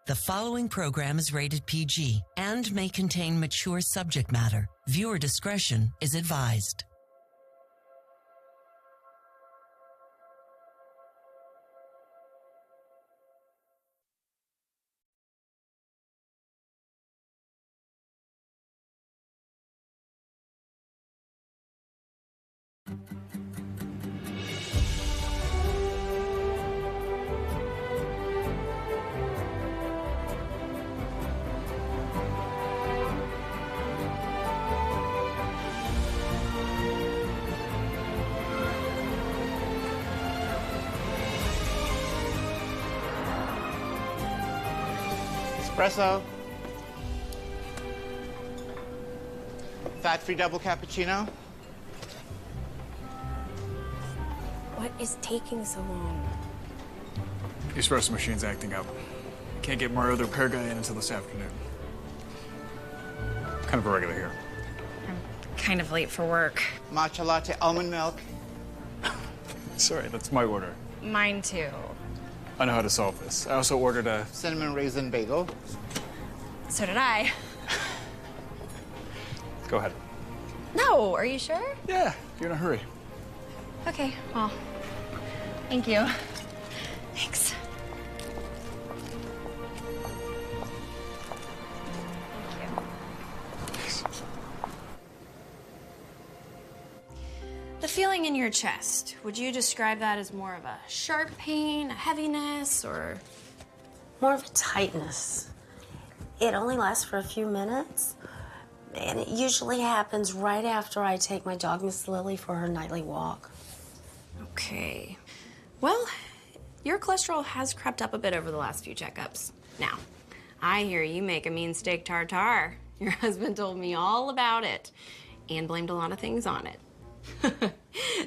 The following program is rated PG and may contain mature subject matter. Viewer discretion is advised. Espresso. Fat-free double cappuccino. What is taking so long? The espresso machine's acting up. Can't get Mario the repair guy in until this afternoon. Kind of a regular here. I'm kind of late for work. Matcha latte, almond milk. Sorry, that's my order. Mine too. I know how to solve this. I also ordered a... Cinnamon raisin bagel. So did I. Go ahead. No, are you sure? Yeah, if you're in a hurry. Okay, well, thank you. Thanks. The feeling in your chest, would you describe that as more of a sharp pain, a heaviness, or? More of a tightness. It only lasts for a few minutes, and it usually happens right after I take my dog, Miss Lily, for her nightly walk. Okay. Well, your cholesterol has crept up a bit over the last few checkups. Now, I hear you make a mean steak tartare. Your husband told me all about it and blamed a lot of things on it.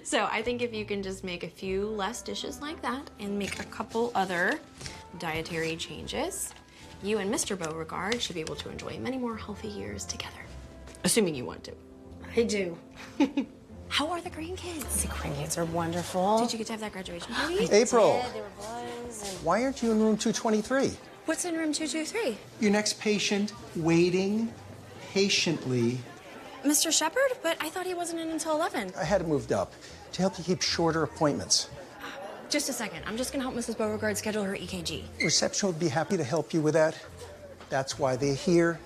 So I think if you can just make a few less dishes like that and make a couple other dietary changes, you and Mr. Beauregard should be able to enjoy many more healthy years together. Assuming you want to. I do. How are the grandkids? The grandkids are wonderful. Did you get to have that graduation party? April, They were balloons and... why aren't you in room 223? What's in room 223? Your next patient waiting patiently. Mr. Shepard? But I thought he wasn't in until 11. I had it moved up to help you keep shorter appointments. Just a second. I'm just gonna help Mrs. Beauregard schedule her EKG. Reception would be happy to help you with that. That's why they're here.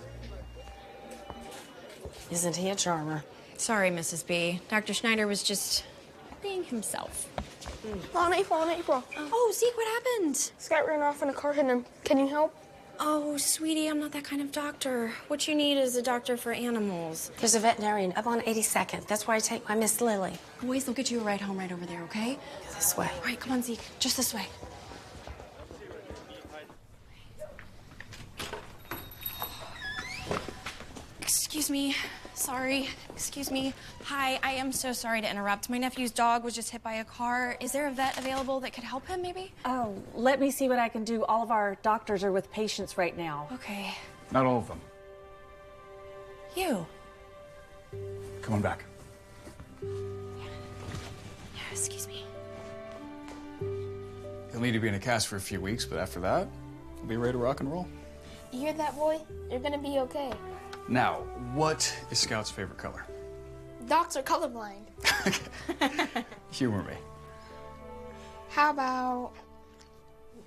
Isn't he a charmer? Sorry, Mrs. B. Dr. Schneider was just being himself. On April. Oh, Zeke, what happened? Scott ran off in a car, hit him. Can you help? Oh, sweetie, I'm not that kind of doctor. What you need is a doctor for animals. There's a veterinarian up on 82nd. That's where I take my Miss Lily. Boys, they'll get you a ride home right over there, okay? This way. All right, come on, Zeke. Just this way. Excuse me. Sorry. Excuse me. Hi, I am so sorry to interrupt. My nephew's dog was just hit by a car. Is there a vet available that could help him, maybe? Oh, let me see what I can do. All of our doctors are with patients right now. Okay. Not all of them. You. Come on back. Yeah, excuse me. You'll need to be in a cast for a few weeks, but after that, you'll be ready to rock and roll. You hear that, boy? You're gonna be okay. Now, what is Scout's favorite color? Docs are colorblind. Humor me. How about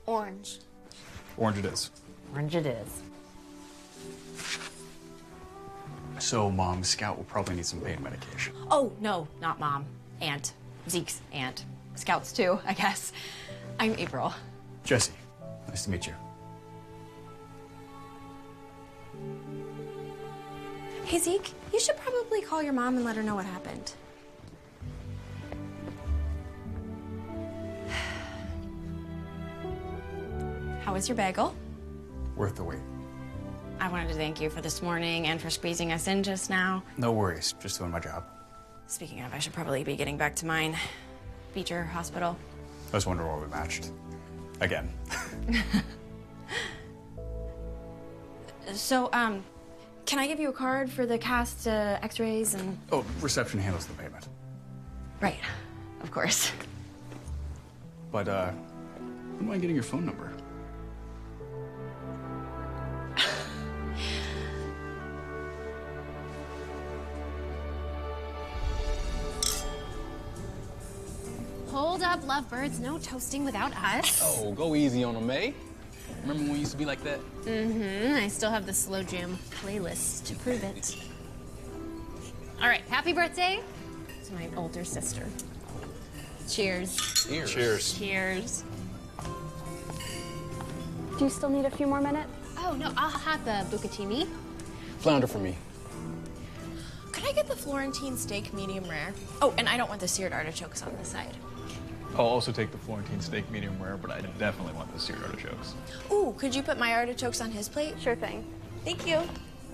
orange? Orange it is. Orange it is. So, Mom, Scout will probably need some pain medication. Oh, no, not Mom. Aunt. Zeke's aunt. Scout's too, I guess. I'm April. Jesse, nice to meet you. Hey, Zeke, you should probably call your mom and let her know what happened. How was your bagel? Worth the wait. I wanted to thank you for this morning and for squeezing us in just now. No worries, just doing my job. Speaking of, I should probably be getting back to mine. Beecher Hospital. I was wondering why we matched. Again. So, can I give you a card for the cast x-rays and... Oh, reception handles the payment. Right, of course. But, wouldn't mind getting your phone number. Hold up, lovebirds. No toasting without us. Oh, go easy on them, May. Remember when we used to be like that? Mm-hmm. I still have the slow jam playlist to prove it. All right, happy birthday to my older sister. Cheers. Cheers. Cheers. Cheers. Do you still need a few more minutes? Oh, no, I'll have the bucatini. Flounder for me. Could I get the Florentine steak medium rare? Oh, and I don't want the seared artichokes on the side. I'll also take the Florentine steak medium rare, but I definitely want the seared artichokes. Ooh, could you put my artichokes on his plate? Sure thing. Thank you.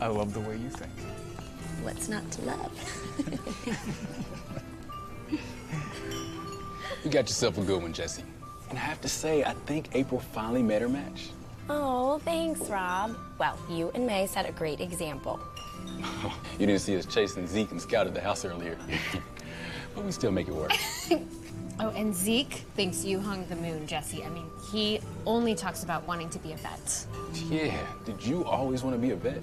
I love the way you think. What's not to love? You got yourself a good one, Jesse. And I have to say, I think April finally met her match. Oh, thanks, Rob. Well, you and May set a great example. You didn't see us chasing Zeke and Scout at the house earlier. But we still make it work. Oh, and Zeke thinks you hung the moon, Jesse. I mean, he only talks about wanting to be a vet. Yeah, did you always want to be a vet?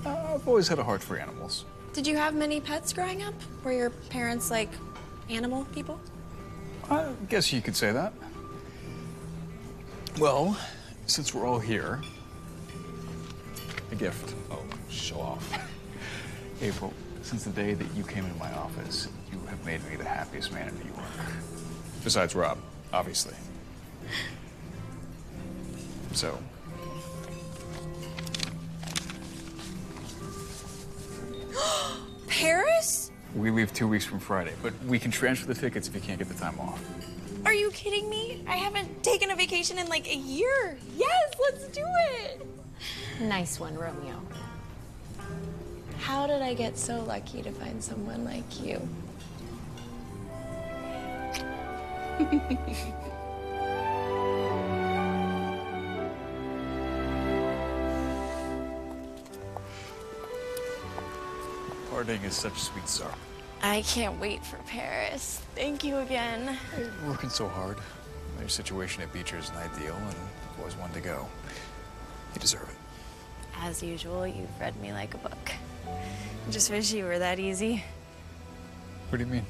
I've always had a heart for animals. Did you have many pets growing up? Were your parents like animal people? I guess you could say that. Well, since we're all here, a gift. Oh, show off. April, since the day that you came into my office, you have made me the happiest man in New York. Besides Rob, obviously. So. Paris? We leave 2 weeks from Friday, but we can transfer the tickets if you can't get the time off. Are you kidding me? I haven't taken a vacation in like a year. Yes, let's do it. Nice one, Romeo. How did I get so lucky to find someone like you? Partying is such sweet sorrow. I can't wait for Paris. Thank you again. You're working so hard. Your situation at Beecher isn't ideal, and I've always wanted to go. You deserve it. As usual, you've read me like a book. I just wish you were that easy. What do you mean?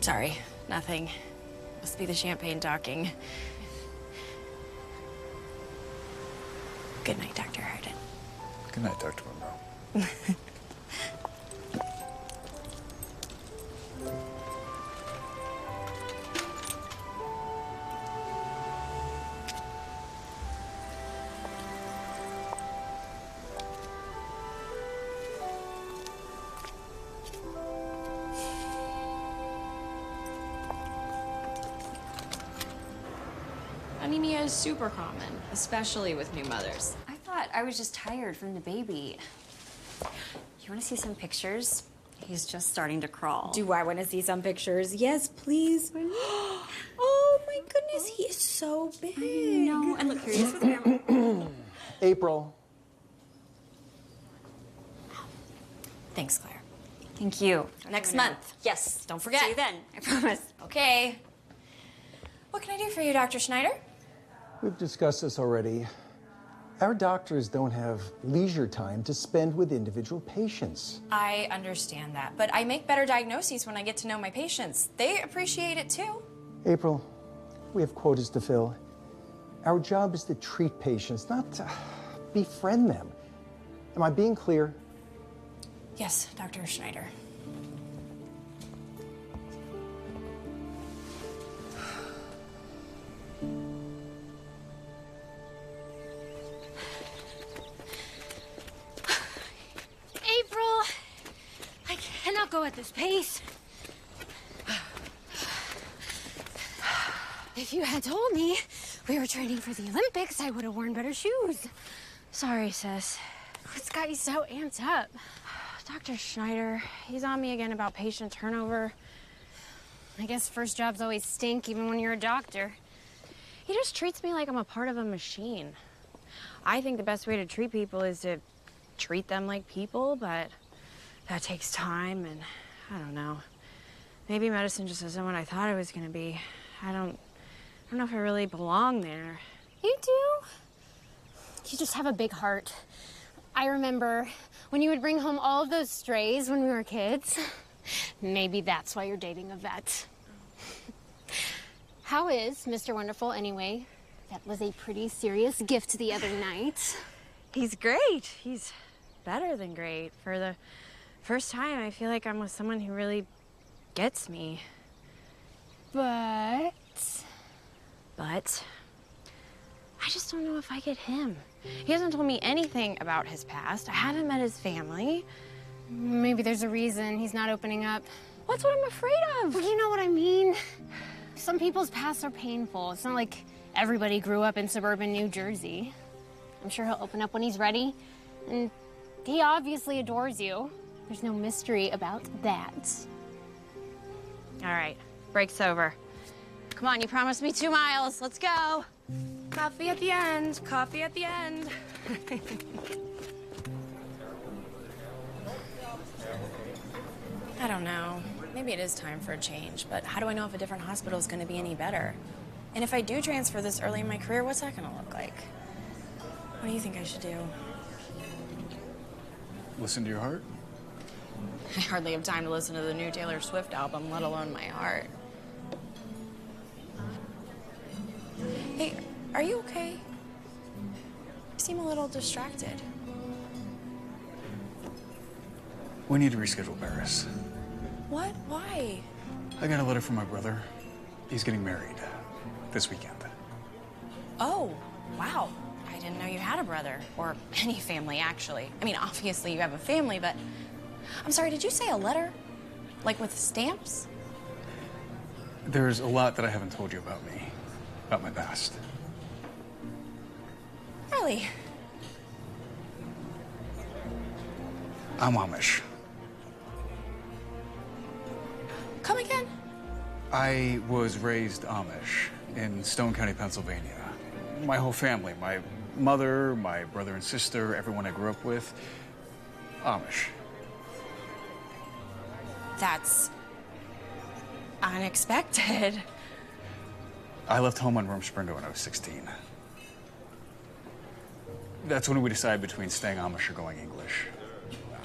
Sorry, nothing. Must be the champagne talking. Good night, Dr. Hardin. Good night, Dr. Monroe. Anemia is super common, especially with new mothers. I thought I was just tired from the baby. You want to see some pictures? He's just starting to crawl. Do I want to see some pictures? Yes, please. Oh my goodness, he is so big. I know. And look, here he is with Grandma. April. Thanks, Claire. Thank you. Next month. Yes. Don't forget. See you then. I promise. Okay. What can I do for you, Dr. Schneider? We've discussed this already. Our doctors don't have leisure time to spend with individual patients. I understand that, but I make better diagnoses when I get to know my patients. They appreciate it too. April, we have quotas to fill. Our job is to treat patients, not to befriend them. Am I being clear? Yes, Dr. Schneider. April! I cannot go at this pace. If you had told me we were training for the Olympics, I would have worn better shoes. Sorry, sis. What's got you so amped up? Dr. Schneider, he's on me again about patient turnover. I guess first jobs always stink, even when you're a doctor. He just treats me like I'm a part of a machine. I think the best way to treat people is to treat them like people, but that takes time, and I don't know. Maybe medicine just isn't what I thought it was gonna be. I don't know if I really belong there. You do. You just have a big heart. I remember when you would bring home all of those strays when we were kids. Maybe that's why you're dating a vet. How is Mr. Wonderful anyway? That was a pretty serious gift the other night. He's great. He's better than great. For the first time, I feel like I'm with someone who really gets me. But I just don't know if I get him. He hasn't told me anything about his past. I haven't met his family. maybe there's a reason he's not opening up. What's what I'm afraid of? Well, you know what I mean. Some people's pasts are painful. It's not like everybody grew up in suburban New Jersey. I'm sure he'll open up when he's ready. And he obviously adores you. There's no mystery about that. All right, break's over. Come on, you promised me 2 miles. Let's go. Coffee at the end. Coffee at the end. I don't know. Maybe it is time for a change, but how do I know if a different hospital is going to be any better? And if I do transfer this early in my career, what's that going to look like? What do you think I should do? Listen to your heart. I hardly have time to listen to the new Taylor Swift album, let alone my heart. Hey, are you okay? You seem a little distracted. We need to reschedule Paris. What? Why? I got a letter from my brother. He's getting married this weekend. Oh, wow. I didn't know you had a brother, or any family, actually. I mean, obviously you have a family, but... I'm sorry, did you say a letter? Like with stamps? There's a lot that I haven't told you about me, about my past. Really? I'm Amish. Come again? I was raised Amish in Stone County, Pennsylvania. My whole family, my mother, my brother and sister, everyone I grew up with, Amish. That's unexpected. I left home on Rumspringa when I was 16. That's when we decided between staying Amish or going English.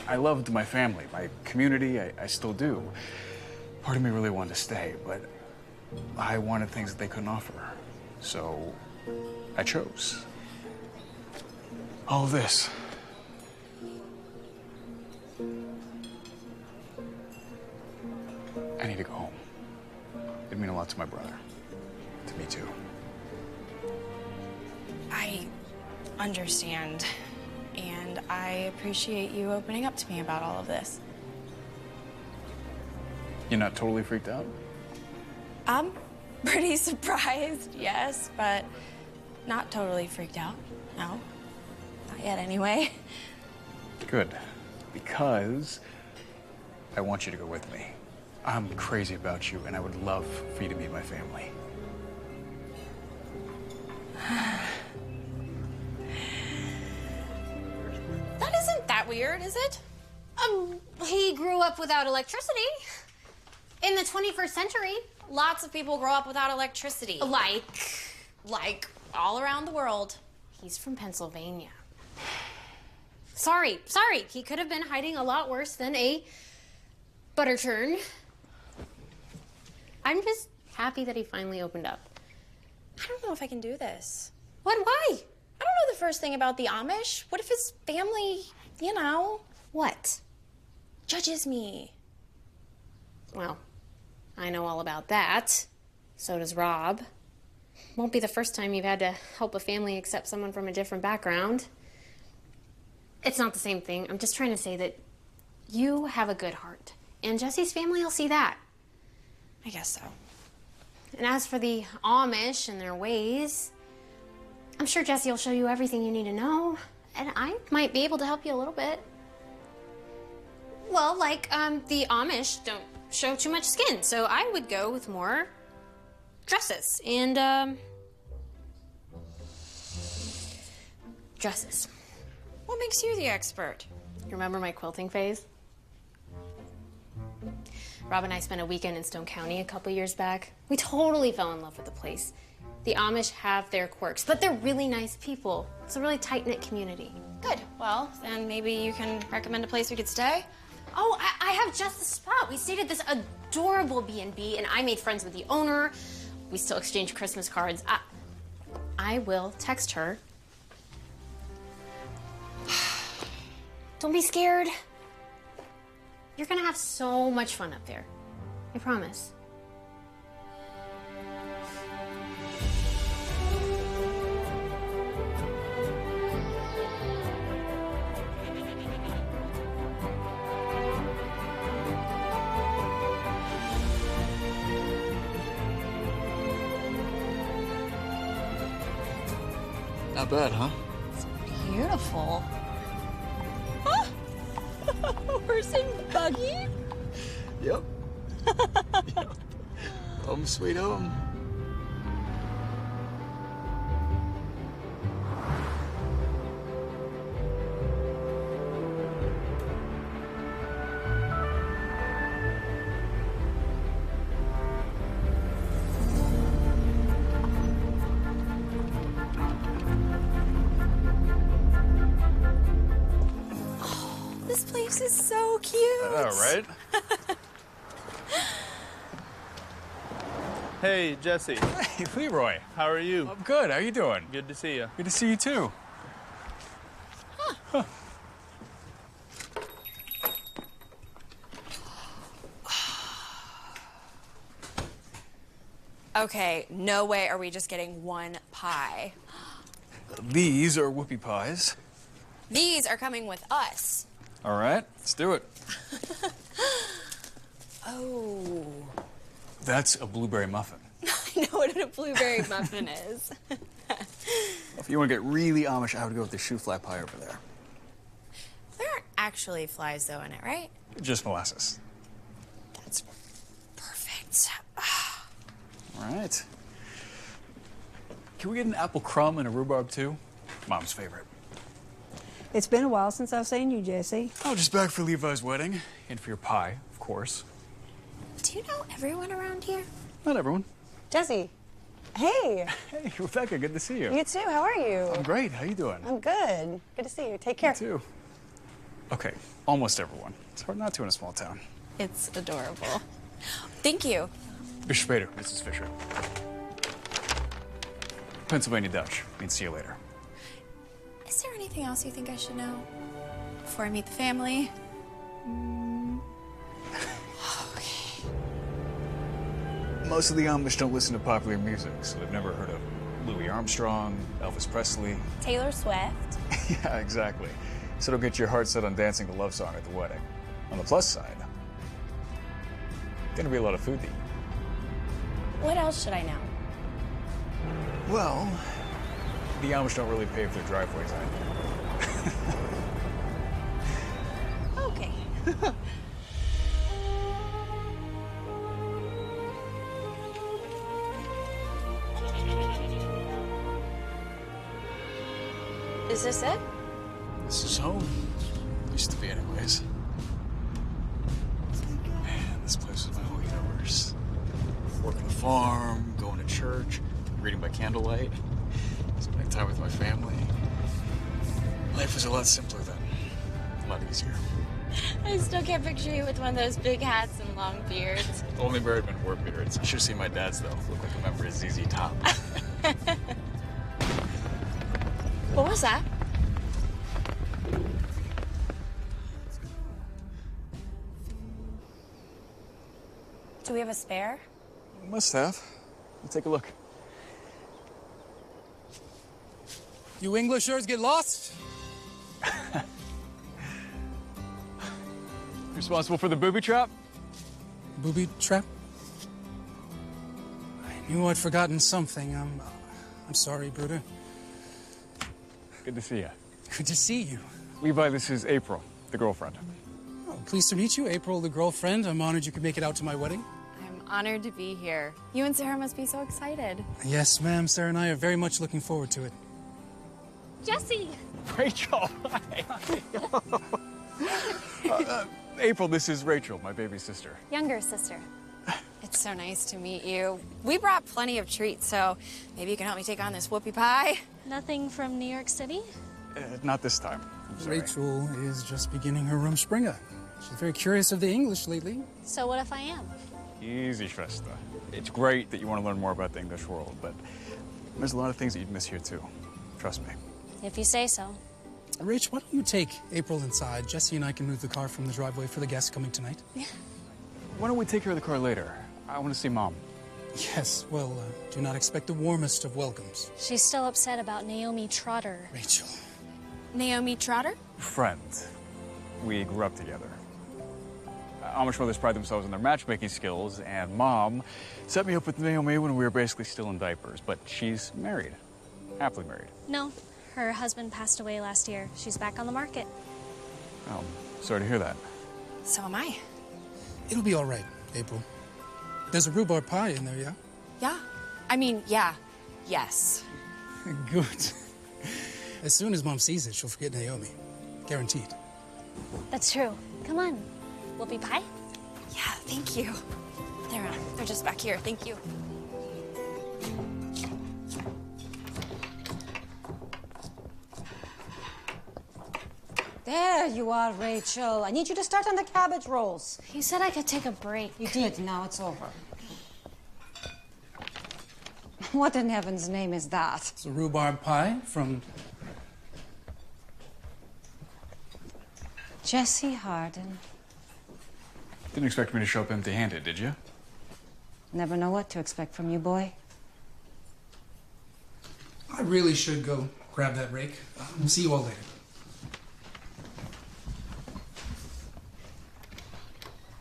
I loved my family, my community, I still do. Part of me really wanted to stay, but I wanted things that they couldn't offer. So I chose. All of this. I need to go home. It'd mean a lot to my brother. To me, too. I understand, and I appreciate you opening up to me about all of this. You're not totally freaked out? I'm pretty surprised, yes, but not totally freaked out. No, not yet anyway. Good, because I want you to go with me. I'm crazy about you, and I would love for you to meet my family. That isn't that weird, is it? He grew up without electricity. In the 21st century. Lots of people grow up without electricity. Like all around the world. He's from Pennsylvania. Sorry. He could have been hiding a lot worse than a butter churn. I'm just happy that he finally opened up. I don't know if I can do this. What? Why? I don't know the first thing about the Amish. What if his family, you know? What? Judges me. Well, I know all about that. So does Rob. Won't be the first time you've had to help a family accept someone from a different background. It's not the same thing. I'm just trying to say that you have a good heart. And Jesse's family will see that. I guess so. And as for the Amish and their ways, I'm sure Jesse will show you everything you need to know. And I might be able to help you a little bit. Well, like, the Amish don't show too much skin, so I would go with more dresses and, dresses. What makes you the expert? You remember my quilting phase? Rob and I spent a weekend in Stone County a couple years back. We totally fell in love with the place. The Amish have their quirks, but they're really nice people. It's a really tight-knit community. Good. Well, then maybe you can recommend a place we could stay? Oh, I have just the spot. We stayed at this adorable B&B, and I made friends with the owner. We still exchange Christmas cards. I will text her. Don't be scared. You're gonna have so much fun up there. I promise. Not bad, huh? Beautiful. Horse and buggy? Yep. Yep. Home sweet home. This place is so cute. I know, right? Hey, Jesse. Hey, Leroy. How are you? I'm good. How you doing? Good to see you. Good to see you, too. Huh. Okay, no way are we just getting one pie. These are whoopie pies. These are coming with us. All right, let's do it. Oh. That's a blueberry muffin. I know what a blueberry muffin is. If you want to get really Amish, I would go with the shoe fly pie over there. There aren't actually flies, though, in it, right? Just molasses. That's perfect. All right. Can we get an apple crumb and a rhubarb, too? Mom's favorite. It's been a while since I've seen you, Jesse. Oh, just back for Levi's wedding. And for your pie, of course. Do you know everyone around here? Not everyone. Jesse. Hey. Hey, Rebecca, good to see you. You too. How are you? I'm great. How you doing? I'm good. Good to see you. Take care. You too. Okay, almost everyone. It's hard not to in a small town. It's adorable. Thank you. Mr. Spader, Mrs. Fisher. Pennsylvania Dutch. Means see you later. Is there anything else you think I should know before I meet the family? Okay. Most of the Amish don't listen to popular music, so they've never heard of Louis Armstrong, Elvis Presley. Taylor Swift. Yeah, exactly. So don't get your heart set on dancing the love song at the wedding. On the plus side, gonna be a lot of food to eat. What else should I know? Well, the Amish don't really pave their driveways either. Okay. Is this it? This is home. Used to be anyways. Man, this place is my whole universe. Working the farm, going to church, reading by candlelight, spending time with my family. Life was a lot simpler then. A lot easier. I still can't picture you with one of those big hats and long beards. Only married men wore beards. You should have seen my dad's, though. Looked like a member of ZZ Top. What was that? Do we have a spare? Must have. Let's take a look. You Englishers get lost? Responsible for the booby trap? Booby trap? I knew I'd forgotten something. I'm sorry, Bruder. Good to see you. Good to see you. Levi, this is April, the girlfriend. Oh, pleased to meet you, April, the girlfriend. I'm honored you could make it out to my wedding. I'm honored to be here. You and Sarah must be so excited. Yes, ma'am. Sarah and I are very much looking forward to it. Jesse! Rachel! April, this is Rachel, my baby sister. Younger sister. It's so nice to meet you. We brought plenty of treats, so maybe you can help me take on this whoopie pie. Nothing from New York City? Not this time. I'm sorry. Rachel is just beginning her Rumspringa. She's very curious of the English lately. So what if I am? Easy, Schwester. It's great that you want to learn more about the English world, but there's a lot of things that you'd miss here, too. Trust me. If you say so. Rach, why don't you take April inside? Jesse and I can move the car from the driveway for the guests coming tonight. Yeah. Why don't we take care of the car later? I want to see Mom. Yes, well, do not expect the warmest of welcomes. She's still upset about Naomi Trotter. Rachel. Naomi Trotter? Friend. We grew up together. Amish mothers pride themselves on their matchmaking skills, and Mom set me up with Naomi when we were basically still in diapers. But she's married. Happily married. No, her husband passed away last year. She's back on the market. Oh, sorry to hear that. So am I. It'll be all right, April. There's a rhubarb pie in there, yeah? Yeah. I mean, yeah. Yes. Good. As soon as Mom sees it, she'll forget Naomi. Guaranteed. That's true. Come on. Whoopie pie? Yeah, thank you. They're just back here. Thank you. There you are, Rachel. I need you to start on the cabbage rolls. You said I could take a break. You did. Now it's over. What in heaven's name is that? It's a rhubarb pie from... Jesse Harden. Didn't expect me to show up empty-handed, did you? Never know what to expect from you, boy. I really should go grab that rake. We'll see you all later.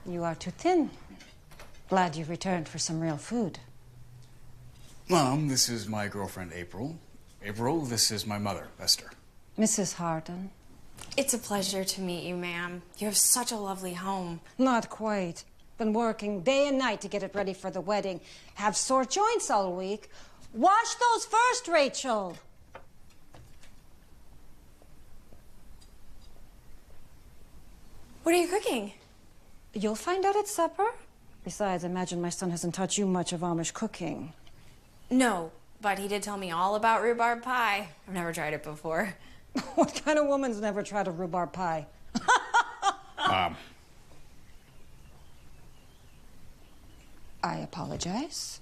You are too thin. Glad you returned for some real food. Mom, this is my girlfriend, April. April, this is my mother, Esther. Mrs. Harden. It's a pleasure to meet you, ma'am. You have such a lovely home. Not quite. Been working day and night to get it ready for the wedding. Have sore joints all week. Wash those first, Rachel. What are you cooking? You'll find out at supper. Besides, I imagine my son hasn't taught you much of Amish cooking. No, but he did tell me all about rhubarb pie. I've never tried it before. What kind of woman's never tried a rhubarb pie? Mom. I apologize.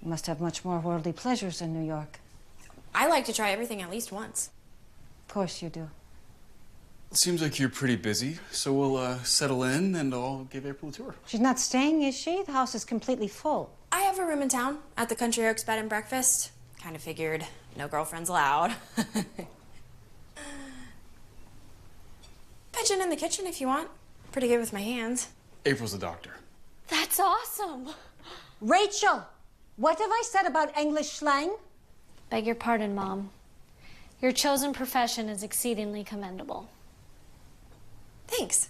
You must have much more worldly pleasures in New York. I like to try everything at least once. Of course you do. It seems like you're pretty busy, so we'll settle in and I'll give April a tour. She's not staying, is she? The house is completely full. I have a room in town at the Country Oaks Bed and Breakfast. Kind of figured no girlfriends allowed. Pigeon in the kitchen if you want. Pretty good with my hands. April's the doctor. That's awesome. Rachel, what have I said about English slang? Beg your pardon, Mom. Your chosen profession is exceedingly commendable. Thanks.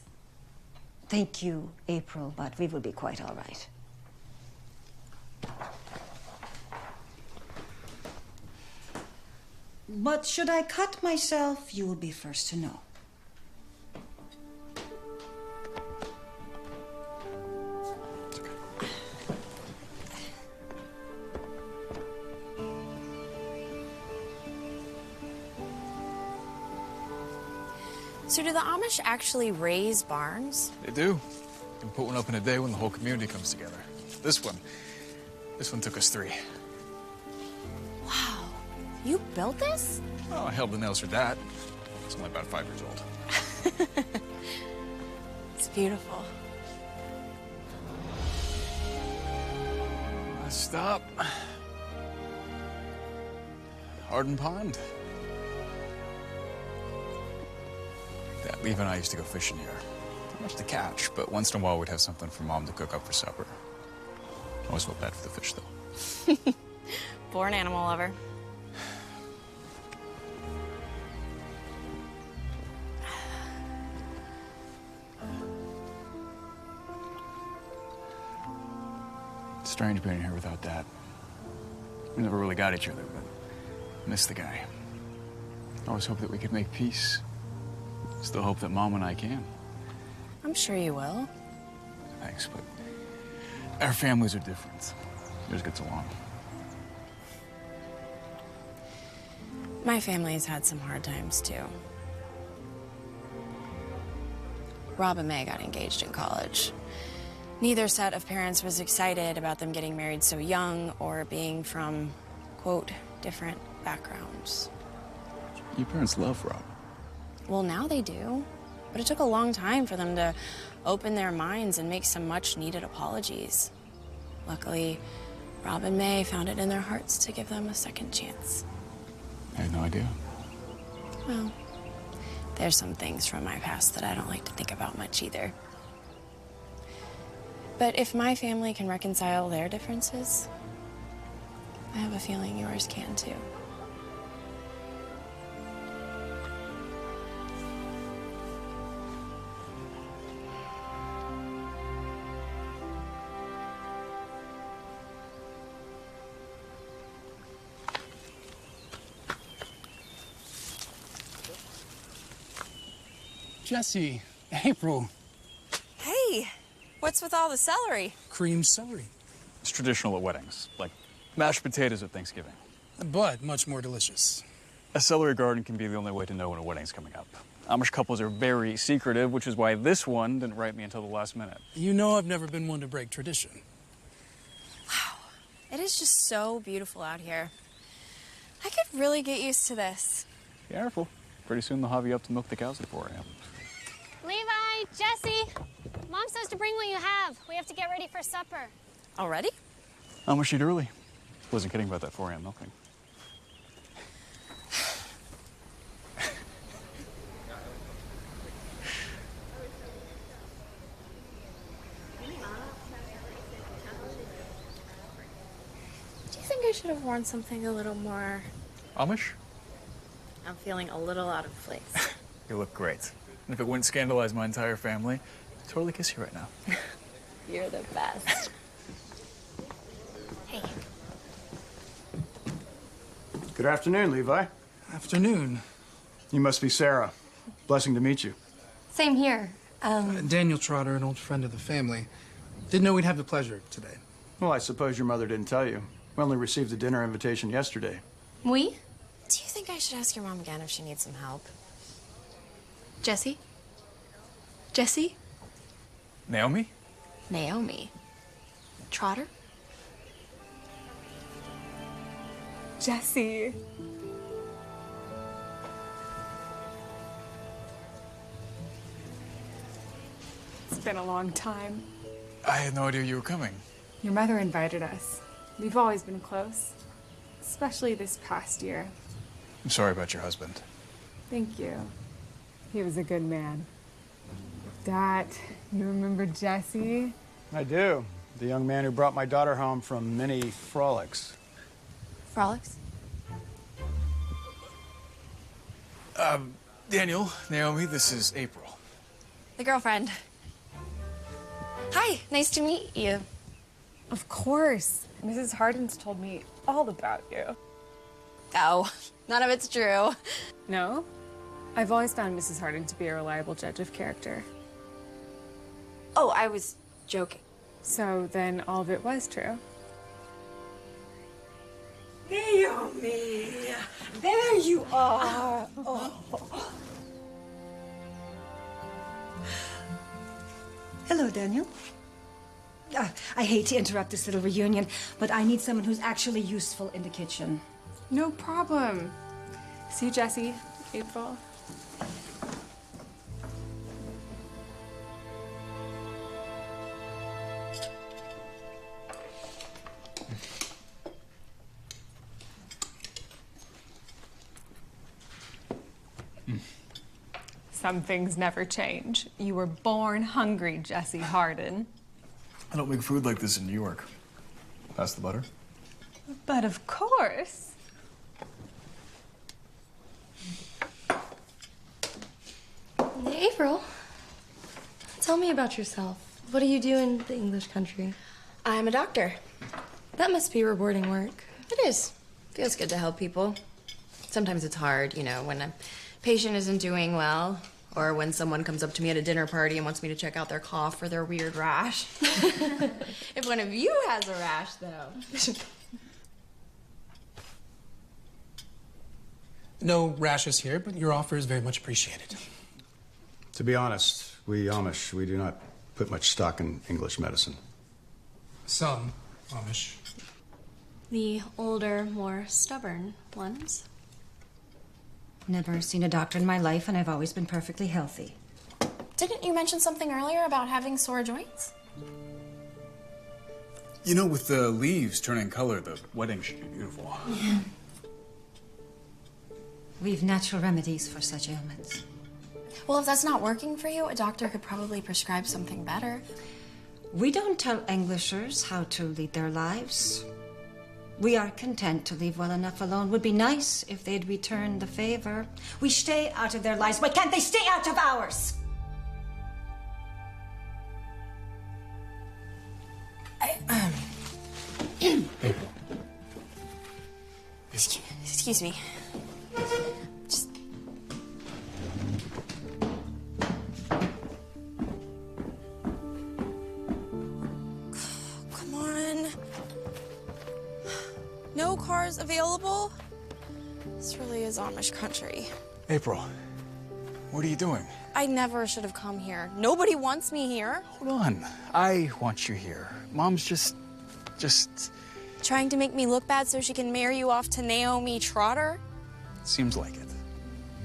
Thank you, April, but we will be quite all right. But should I cut myself, you will be first to know. So do the Amish actually raise barns? They do. You can put one up in a day when the whole community comes together. This one took us 3. Wow. You built this? Oh, I held the nails for Dad. It's only about 5 years old. It's beautiful. Last stop. Harden Pond. Dad, Levi and I used to go fishing here. Not much to catch, but once in a while we'd have something for Mom to cook up for supper. Always felt bad for the fish, though. Born animal lover. It's strange being here without Dad. We never really got each other, but I miss the guy. I always hope that we could make peace. Still hope that Mom and I can. I'm sure you will. Thanks, but our families are different. Yours gets along. My family's had some hard times, too. Rob and May got engaged in college. Neither set of parents was excited about them getting married so young or being from, quote, different backgrounds. Your parents love Rob. Well, now they do. But it took a long time for them to open their minds and make some much-needed apologies. Luckily, Rob and May found it in their hearts to give them a second chance. I had no idea. Well, there's some things from my past that I don't like to think about much either. But if my family can reconcile their differences, I have a feeling yours can too. Jesse, April. Hey, what's with all the celery? Cream celery. It's traditional at weddings, like mashed potatoes at Thanksgiving. But much more delicious. A celery garden can be the only way to know when a wedding's coming up. Amish couples are very secretive, which is why this one didn't write me until the last minute. You know I've never been one to break tradition. Wow, it is just so beautiful out here. I could really get used to this. Careful. Pretty soon they'll have you up to milk the cows at 4 a.m. Levi, Jesse, Mom says to bring what you have. We have to get ready for supper. Already? Amish eat early. Wasn't kidding about that 4 a.m. milking. Do you think I should have worn something a little more... Amish? I'm feeling a little out of place. You look great. And if it wouldn't scandalize my entire family, I'd totally kiss you right now. You're the best. Hey. Good afternoon, Levi. Afternoon. You must be Sarah. Blessing to meet you. Same here. Daniel Trotter, an old friend of the family. Didn't know we'd have the pleasure today. Well, I suppose your mother didn't tell you. We only received a dinner invitation yesterday. We? Do you think I should ask your mom again if she needs some help? Jesse? Jesse? Naomi? Naomi. Trotter? Jesse. It's been a long time. I had no idea you were coming. Your mother invited us. We've always been close, especially this past year. I'm sorry about your husband. Thank you. He was a good man. Dad, you remember Jesse? I do. The young man who brought my daughter home from many frolics. Frolics? Daniel, Naomi, this is April. The girlfriend. Hi, nice to meet you. Of course. Mrs. Hardin's told me all about you. Oh, none of it's true. No? I've always found Mrs. Hardin to be a reliable judge of character. Oh, I was joking. So then all of it was true. Naomi, there you are. Oh. Hello, Daniel. I hate to interrupt this little reunion, but I need someone who's actually useful in the kitchen. No problem. See, Jesse, April. Some things never change. You were born hungry, Jesse Hardin. I don't make food like this in New York. Pass the butter. But of course. April, tell me about yourself. What do you do in the English country? I'm a doctor. That must be rewarding work. It is. Feels good to help people. Sometimes it's hard, you know, when a patient isn't doing well, or when someone comes up to me at a dinner party and wants me to check out their cough or their weird rash. If one of you has a rash, though. No rashes here, but your offer is very much appreciated. To be honest, we Amish, we do not put much stock in English medicine. Some Amish. The older, more stubborn ones. Never seen a doctor in my life, and I've always been perfectly healthy. Didn't you mention something earlier about having sore joints? You know, with the leaves turning color, the wedding should be beautiful. Yeah. We've natural remedies for such ailments. Well, if that's not working for you, a doctor could probably prescribe something better. We don't tell Englishers how to lead their lives. We are content to leave well enough alone. Would be nice if they'd return the favor. We stay out of their lives. Why can't they stay out of ours? Excuse me. Just... Come on. No cars available? This really is Amish country. April, what are you doing? I never should have come here. Nobody wants me here. Hold on. I want you here. Mom's just... Trying to make me look bad so she can marry you off to Naomi Trotter? Seems like it.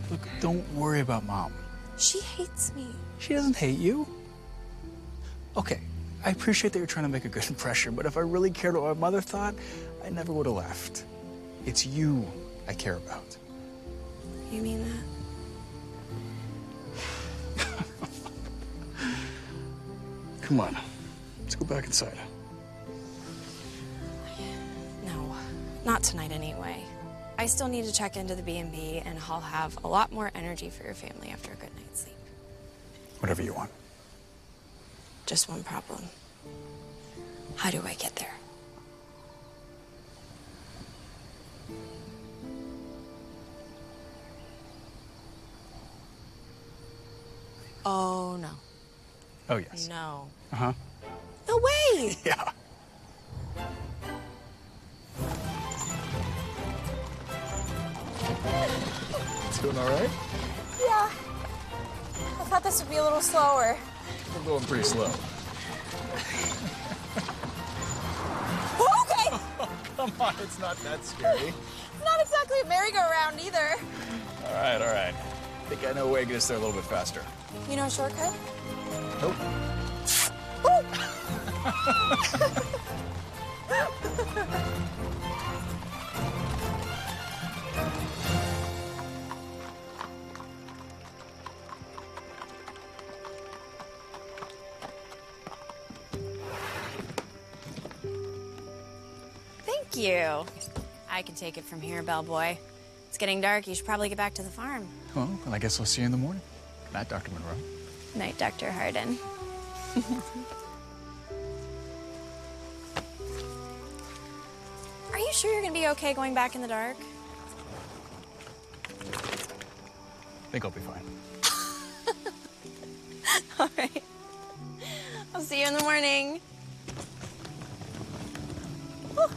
Look, don't worry about Mom. She hates me. She doesn't hate you. Okay, I appreciate that you're trying to make a good impression, but if I really cared what my mother thought, I never would have left. It's you I care about. You mean that? Come on, let's go back inside. No, not tonight anyway. I still need to check into the B&B, and I'll have a lot more energy for your family after a good night's sleep. Whatever you want. Just one problem. How do I get there? Oh, no. Oh, yes. No. Uh-huh. No way! Yeah. It's doing all right? Yeah. I thought this would be a little slower. We're going pretty slow. Okay! Come on, it's not that scary. It's not exactly a merry-go-round either. All right, all right. I think I know a way to get us there a little bit faster. You know a shortcut? Nope. Thank you. I can take it from here, bellboy. It's getting dark. You should probably get back to the farm. Well, I guess I'll see you in the morning. Good night, Dr. Monroe. Night, Dr. Harden. Are you sure you're gonna be okay going back in the dark? I think I'll be fine. All right. I'll see you in the morning. Whew.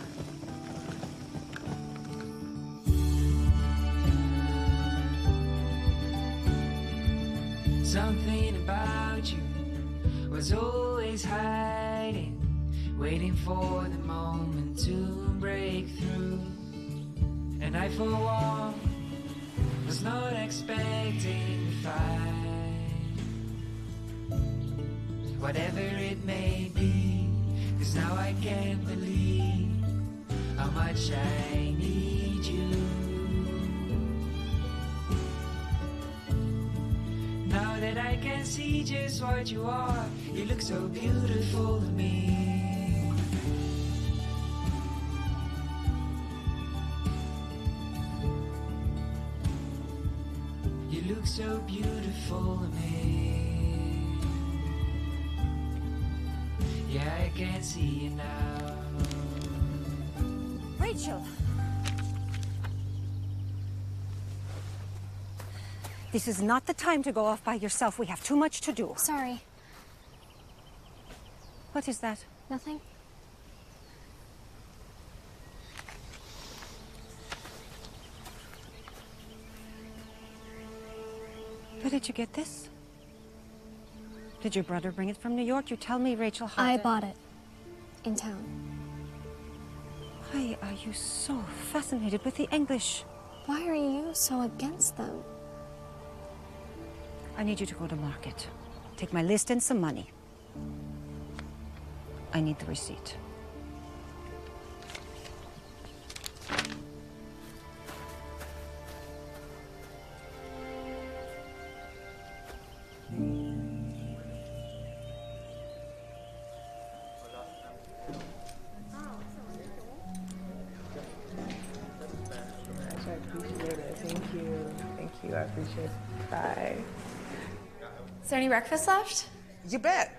Something about you was always hiding, waiting for the moment to break through. And I, for one, was not expecting to find whatever it may be, 'cause now I can't believe how much I need you. Now that I can see just what you are, you look so beautiful to me. You look so beautiful to me. Yeah, I can see you now. Rachel! This is not the time to go off by yourself. We have too much to do. Sorry. What is that? Nothing. Where did you get this? Did your brother bring it from New York? You tell me, Rachel. How I did- bought it. In town. Why are you so fascinated with the English? Why are you so against them? I need you to go to market. Take my list and some money. I need the receipt. Thank you. Thank you. I appreciate it. Bye. Is there any breakfast left? You bet.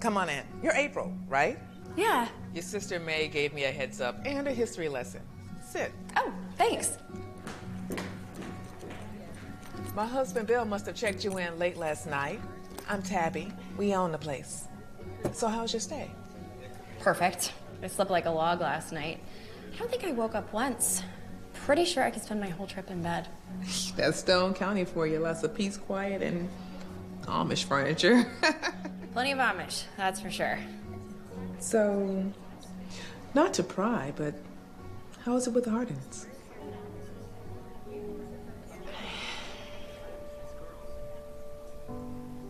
Come on in. You're April, right? Yeah. Your sister May gave me a heads up and a history lesson. Sit. Oh, thanks. My husband Bill must have checked you in late last night. I'm Tabby. We own the place. So how's your stay? Perfect. I slept like a log last night. I don't think I woke up once. Pretty sure I could spend my whole trip in bed. That's Stone County for you. Lots of peace, quiet, and Amish furniture. Plenty of Amish, that's for sure. So, not to pry, but how is it with the Hardens?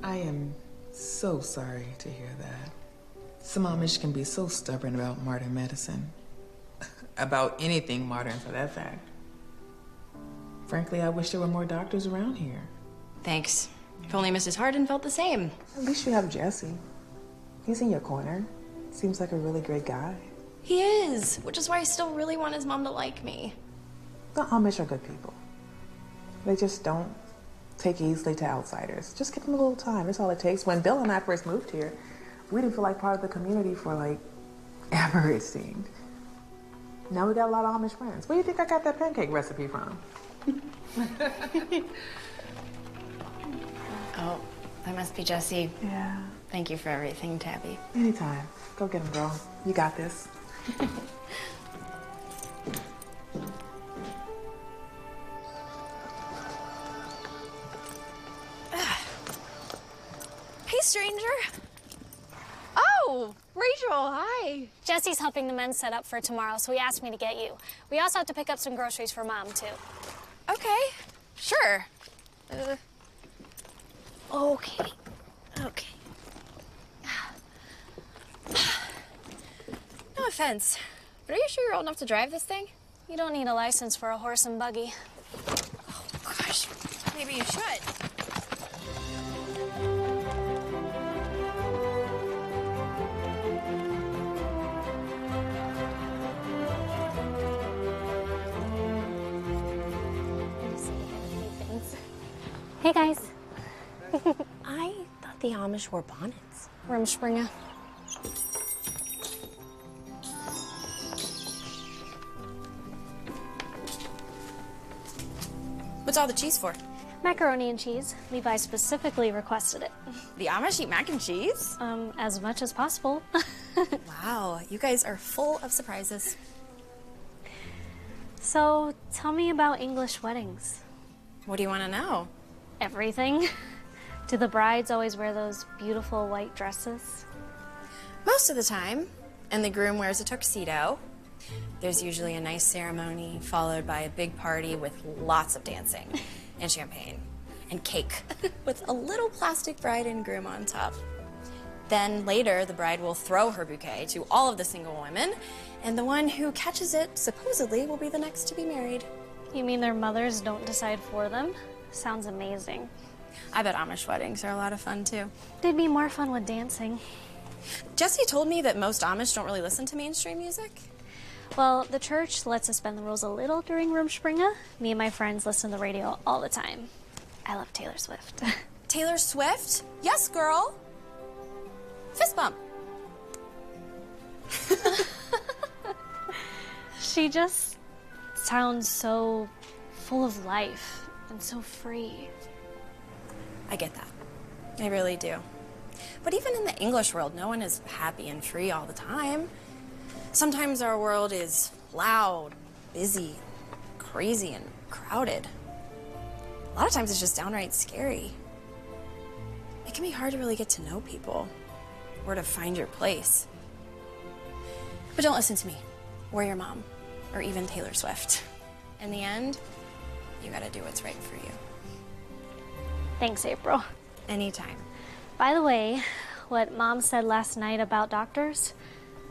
I am so sorry to hear that. Some Amish can be so stubborn about modern medicine. About anything modern, for that fact. Frankly, I wish there were more doctors around here. Thanks. If only Mrs. Harden felt the same. At least you have Jesse. He's in your corner. Seems like a really great guy. He is, which is why I still really want his mom to like me. The Amish are good people. They just don't take easily to outsiders. Just give them a little time. That's all it takes. When Bill and I first moved here, we didn't feel like part of the community for like ever, it seemed. Now we got a lot of Amish friends. Where do you think I got that pancake recipe from? Oh, that must be Jesse. Yeah. Thank you for everything, Tabby. Anytime. Go get him, girl. You got this. Hey, stranger. Oh, Rachel, hi. Jesse's helping the men set up for tomorrow, so he asked me to get you. We also have to pick up some groceries for Mom, too. Okay, sure. Okay. Okay. No offense, but are you sure you're old enough to drive this thing? You don't need a license for a horse and buggy. Oh, gosh. Maybe you should. Hey, guys. I thought the Amish wore bonnets. Rumspringa. What's all the cheese for? Macaroni and cheese. Levi specifically requested it. The Amish eat mac and cheese? As much as possible. Wow, you guys are full of surprises. So, tell me about English weddings. What do you want to know? Everything. Do the brides always wear those beautiful white dresses? Most of the time. And the groom wears a tuxedo. There's usually a nice ceremony followed by a big party with lots of dancing and champagne and cake with a little plastic bride and groom on top. Then later, the bride will throw her bouquet to all of the single women, and the one who catches it, supposedly, will be the next to be married. You mean their mothers don't decide for them? Sounds amazing. I bet Amish weddings are a lot of fun, too. They'd be more fun with dancing. Jesse told me that most Amish don't really listen to mainstream music. Well, the church lets us bend the rules a little during Rumspringa. Me and my friends listen to the radio all the time. I love Taylor Swift. Taylor Swift? Yes, girl. Fist bump. She just sounds so full of life and so free. I get that. I really do. But even in the English world, no one is happy and free all the time. Sometimes our world is loud, busy, crazy, and crowded. A lot of times it's just downright scary. it can be hard to really get to know people or to find your place. But don't listen to me or your mom or even Taylor Swift. In the end, you gotta do what's right for you. Thanks, April. Anytime. By the way, what Mom said last night about doctors,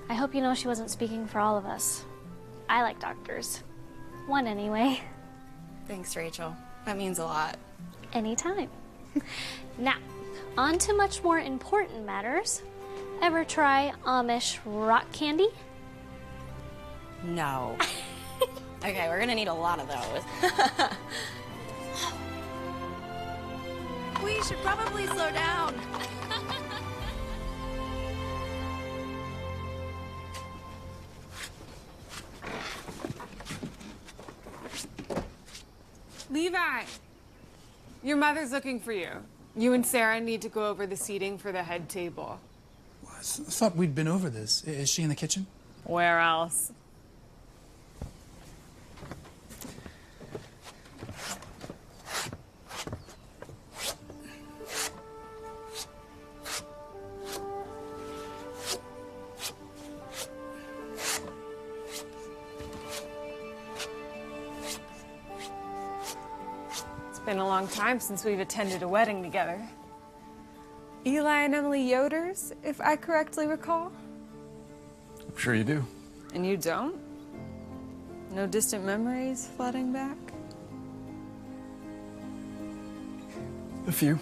I hope you know she wasn't speaking for all of us. I like doctors. One anyway. Thanks, Rachel. That means a lot. Anytime. Now, on to much more important matters. Ever try Amish rock candy? No. Okay, we're gonna need a lot of those. We should probably slow down. Levi, your mother's looking for you. You and Sarah need to go over the seating for the head table. I thought we'd been over this. Is she in the kitchen? Where else? It's been a long time since we've attended a wedding together. Eli and Emily Yoders, if I correctly recall. I'm sure you do. And you don't? No distant memories flooding back? A few.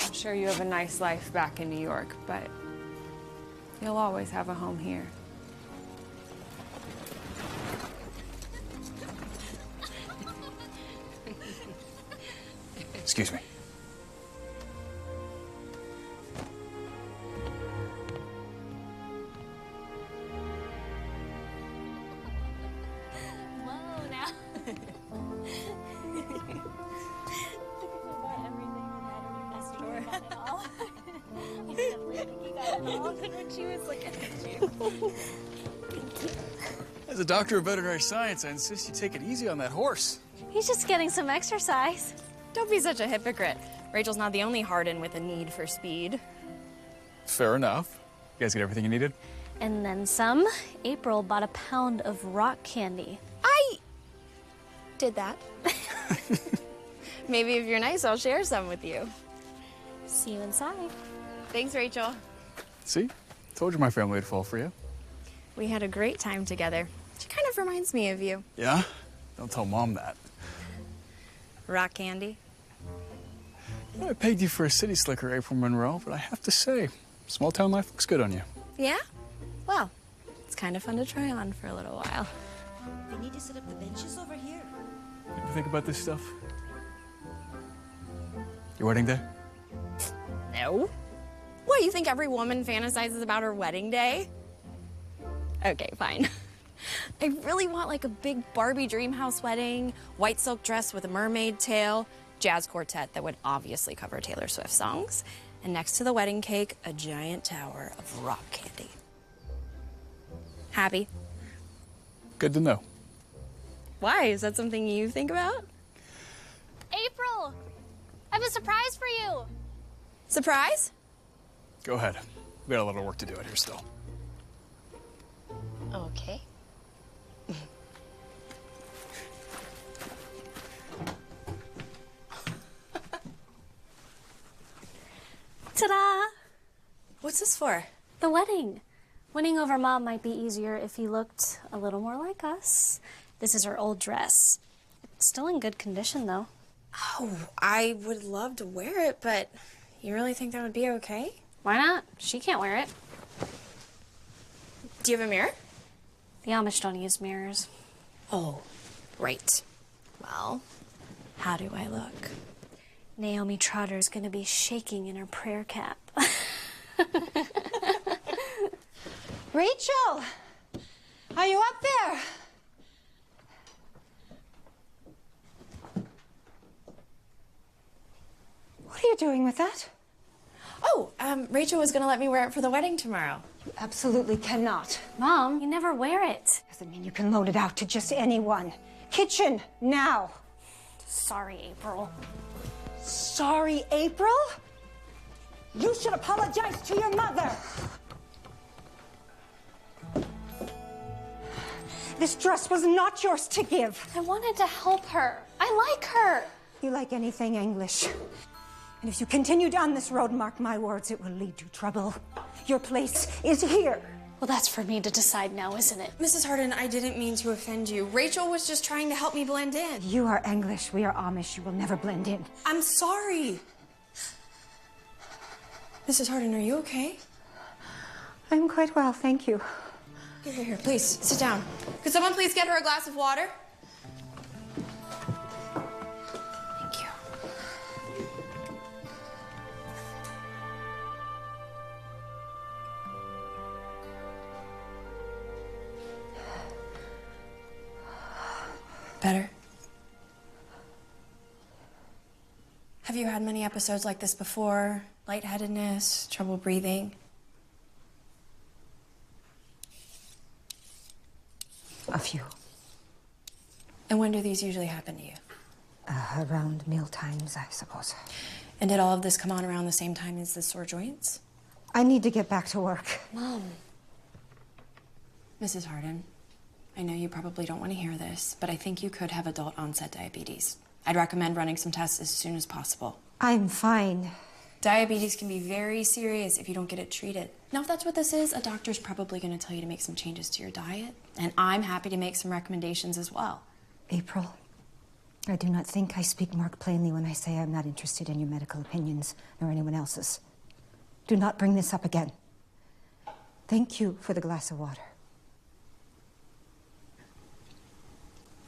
I'm sure you have a nice life back in New York, but you'll always have a home here. Excuse me. Whoa, now. As a doctor of veterinary science, I insist you take it easy on that horse. He's just getting some exercise. Don't be such a hypocrite. Rachel's not the only harden with a need for speed. Fair enough. You guys get everything you needed? And then some. April bought a pound of rock candy. I did that. Maybe if you're nice, I'll share some with you. See you inside. Thanks, Rachel. See? Told you my family would fall for you. We had a great time together. She kind of reminds me of you. Yeah? Don't tell Mom that. Rock candy? I pegged you for a city slicker, April Monroe, but I have to say, small town life looks good on you. Yeah? Well, it's kind of fun to try on for a little while. We need to set up the benches over here. You ever think about this stuff? Your wedding day? No. What, you think every woman fantasizes about her wedding day? Okay, fine. I really want like a big Barbie dream house wedding, white silk dress with a mermaid tail, jazz quartet that would obviously cover Taylor Swift songs, and next to the wedding cake, a giant tower of rock candy. Happy? Good to know. Why? Is that something you think about? April! I have a surprise for you! Surprise? Go ahead. We got a lot of work to do out here still. Okay. Ta-da! What's this for? The wedding. Winning over Mom might be easier if he looked a little more like us. This is her old dress. It's still in good condition, though. Oh, I would love to wear it, but you really think that would be okay? Why not? She can't wear it. Do you have a mirror? The Amish don't use mirrors. Oh, right. Well, how do I look? Naomi Trotter's gonna be shaking in her prayer cap. Rachel! Are you up there? What are you doing with that? Oh, Rachel was gonna let me wear it for the wedding tomorrow. You absolutely cannot. Mom, you never wear it. Doesn't mean you can loan it out to just anyone. Kitchen, now. Sorry, April. Sorry, April? You should apologize to your mother. This dress was not yours to give. I wanted to help her. I like her. You like anything English. And if you continue down this road, mark my words, it will lead to trouble. Your place is here. Well, that's for me to decide now, isn't it? Mrs. Harden, I didn't mean to offend you. Rachel was just trying to help me blend in. You are English, we are Amish. You will never blend in. I'm sorry. Mrs. Harden, are you okay? I'm quite well, thank you. Here, please, sit down. Could someone please get her a glass of water? Thank you. Better? Have you had many episodes like this before? Lightheadedness, trouble breathing? A few. And when do these usually happen to you? Around meal times, I suppose. And did all of this come on around the same time as the sore joints? I need to get back to work. Mom. Mrs. Harden, I know you probably don't want to hear this, but I think you could have adult onset diabetes. I'd recommend running some tests as soon as possible. I'm fine. Diabetes can be very serious if you don't get it treated. Now, if that's what this is, a doctor's probably going to tell you to make some changes to your diet, and I'm happy to make some recommendations as well. April, I do not think I speak marked plainly when I say I'm not interested in your medical opinions, nor anyone else's. Do not bring this up again. Thank you for the glass of water.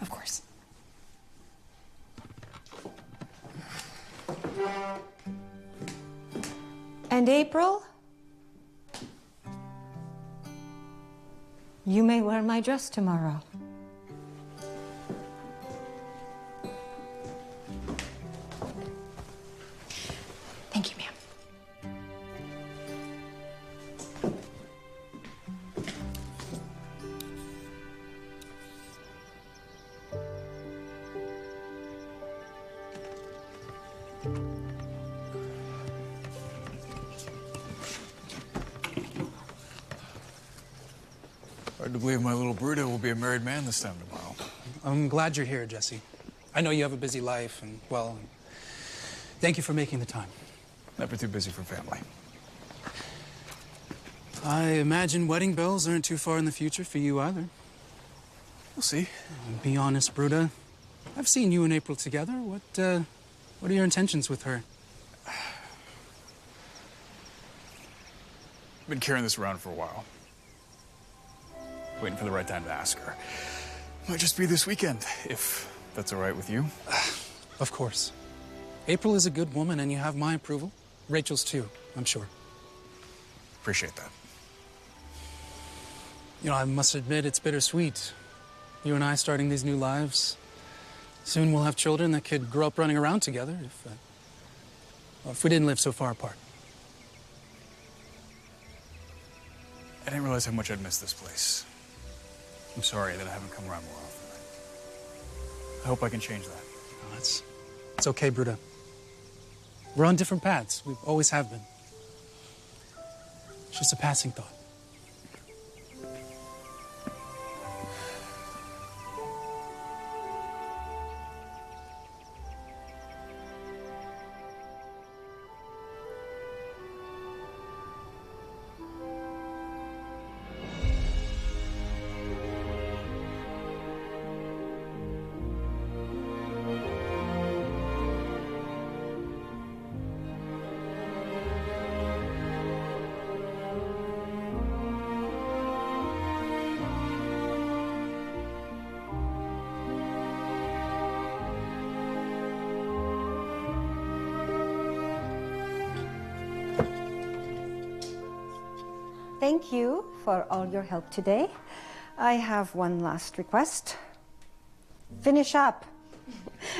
Of course. And April, you may wear my dress tomorrow. Thank you, ma'am. Hard to believe my little Bruto will be a married man this time tomorrow. I'm glad you're here, Jesse. I know you have a busy life, and, well, thank you for making the time. Never too busy for family. I imagine wedding bells aren't too far in the future for you either. We'll see. Be honest, Bruda. I've seen you and April together. What are your intentions with her? I've been carrying this around for a while. Waiting for the right time to ask her. Might just be this weekend, if that's all right with you. Of course. April is a good woman, and you have my approval. Rachel's too, I'm sure. Appreciate that. You know, I must admit it's bittersweet. You and I starting these new lives. Soon we'll have children that could grow up running around together if we didn't live so far apart. I didn't realize how much I'd miss this place. I'm sorry that I haven't come around more often. I hope I can change that. No, it's okay, Bruda. We're on different paths. We always have been. It's just a passing thought. Thank you for all your help today. I have one last request. Finish up.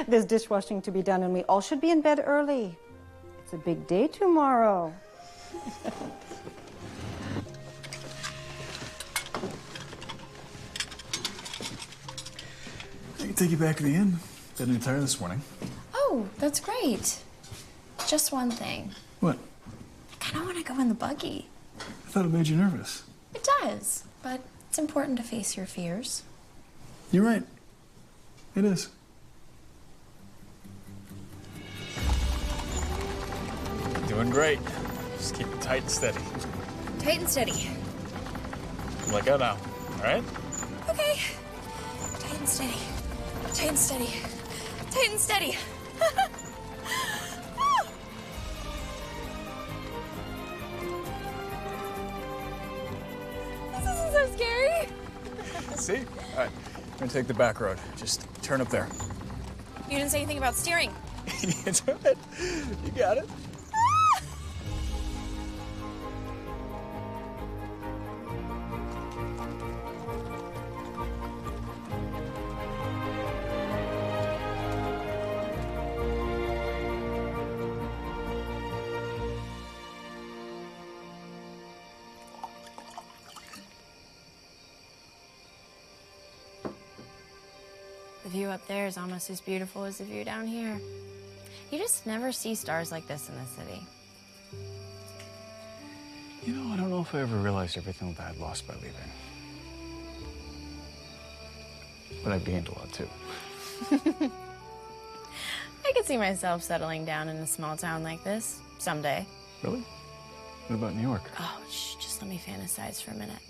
There's dishwashing to be done, and we all should be in bed early. It's a big day tomorrow. I can take you back to the inn. Got any tire this morning? Oh, that's great. Just one thing. What? I kind of want to go in the buggy. I thought it made you nervous. It does, but it's important to face your fears. You're right. It is. Doing great. Just keep it tight and steady. Tight and steady. Let go now, all right? Okay. Tight and steady. Tight and steady. Tight and steady. This isn't so scary. See? All right, I'm gonna take the back road. Just turn up there. You didn't say anything about steering. It's all right. You got it. The view up there is almost as beautiful as the view down here. You just never see stars like this in the city. You know, I don't know if I ever realized everything that I'd lost by leaving. But I've gained a lot, too. I could see myself settling down in a small town like this someday. Really? What about New York? Oh, shh, just let me fantasize for a minute.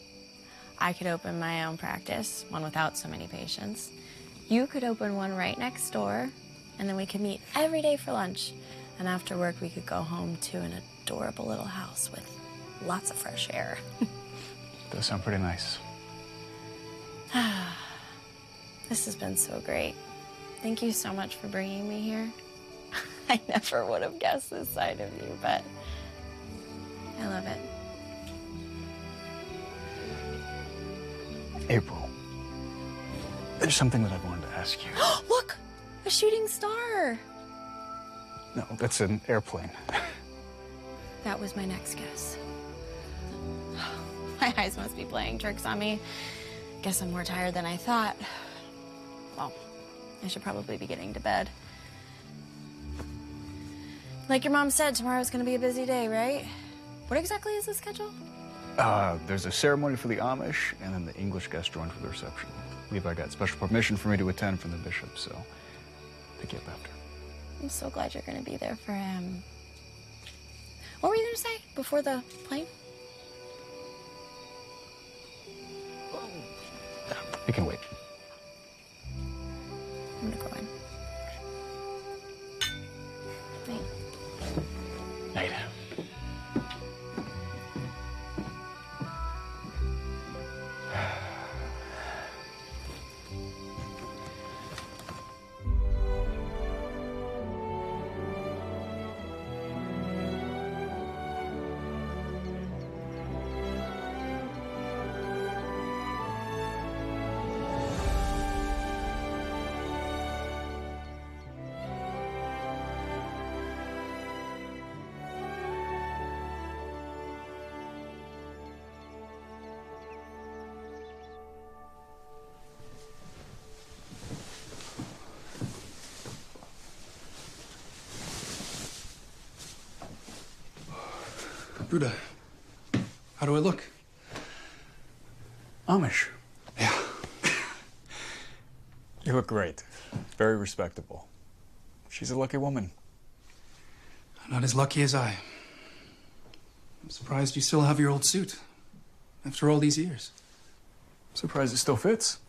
I could open my own practice, one without so many patients. You could open one right next door, and then we could meet every day for lunch. And after work, we could go home to an adorable little house with lots of fresh air. Does sound pretty nice. This has been so great. Thank you so much for bringing me here. I never would have guessed this side of you, but I love it. April, there's something that I wanted to ask you. Look, a shooting star. No, that's an airplane. That was my next guess. My eyes must be playing tricks on me. Guess I'm more tired than I thought. Well, I should probably be getting to bed. Like your mom said, tomorrow's gonna be a busy day, right? What exactly is the schedule? There's a ceremony for the Amish, and then the English guests join for the reception. Levi got special permission for me to attend from the bishop, so pick you up after. I'm so glad you're gonna be there for him. What were you gonna say before the plane? You can wait. I'm gonna go in. Night. Night. Ruda, how do I look? Amish. Yeah. You look great. Very respectable. She's a lucky woman. Not as lucky as I. I'm surprised you still have your old suit after all these years. Surprised it still fits.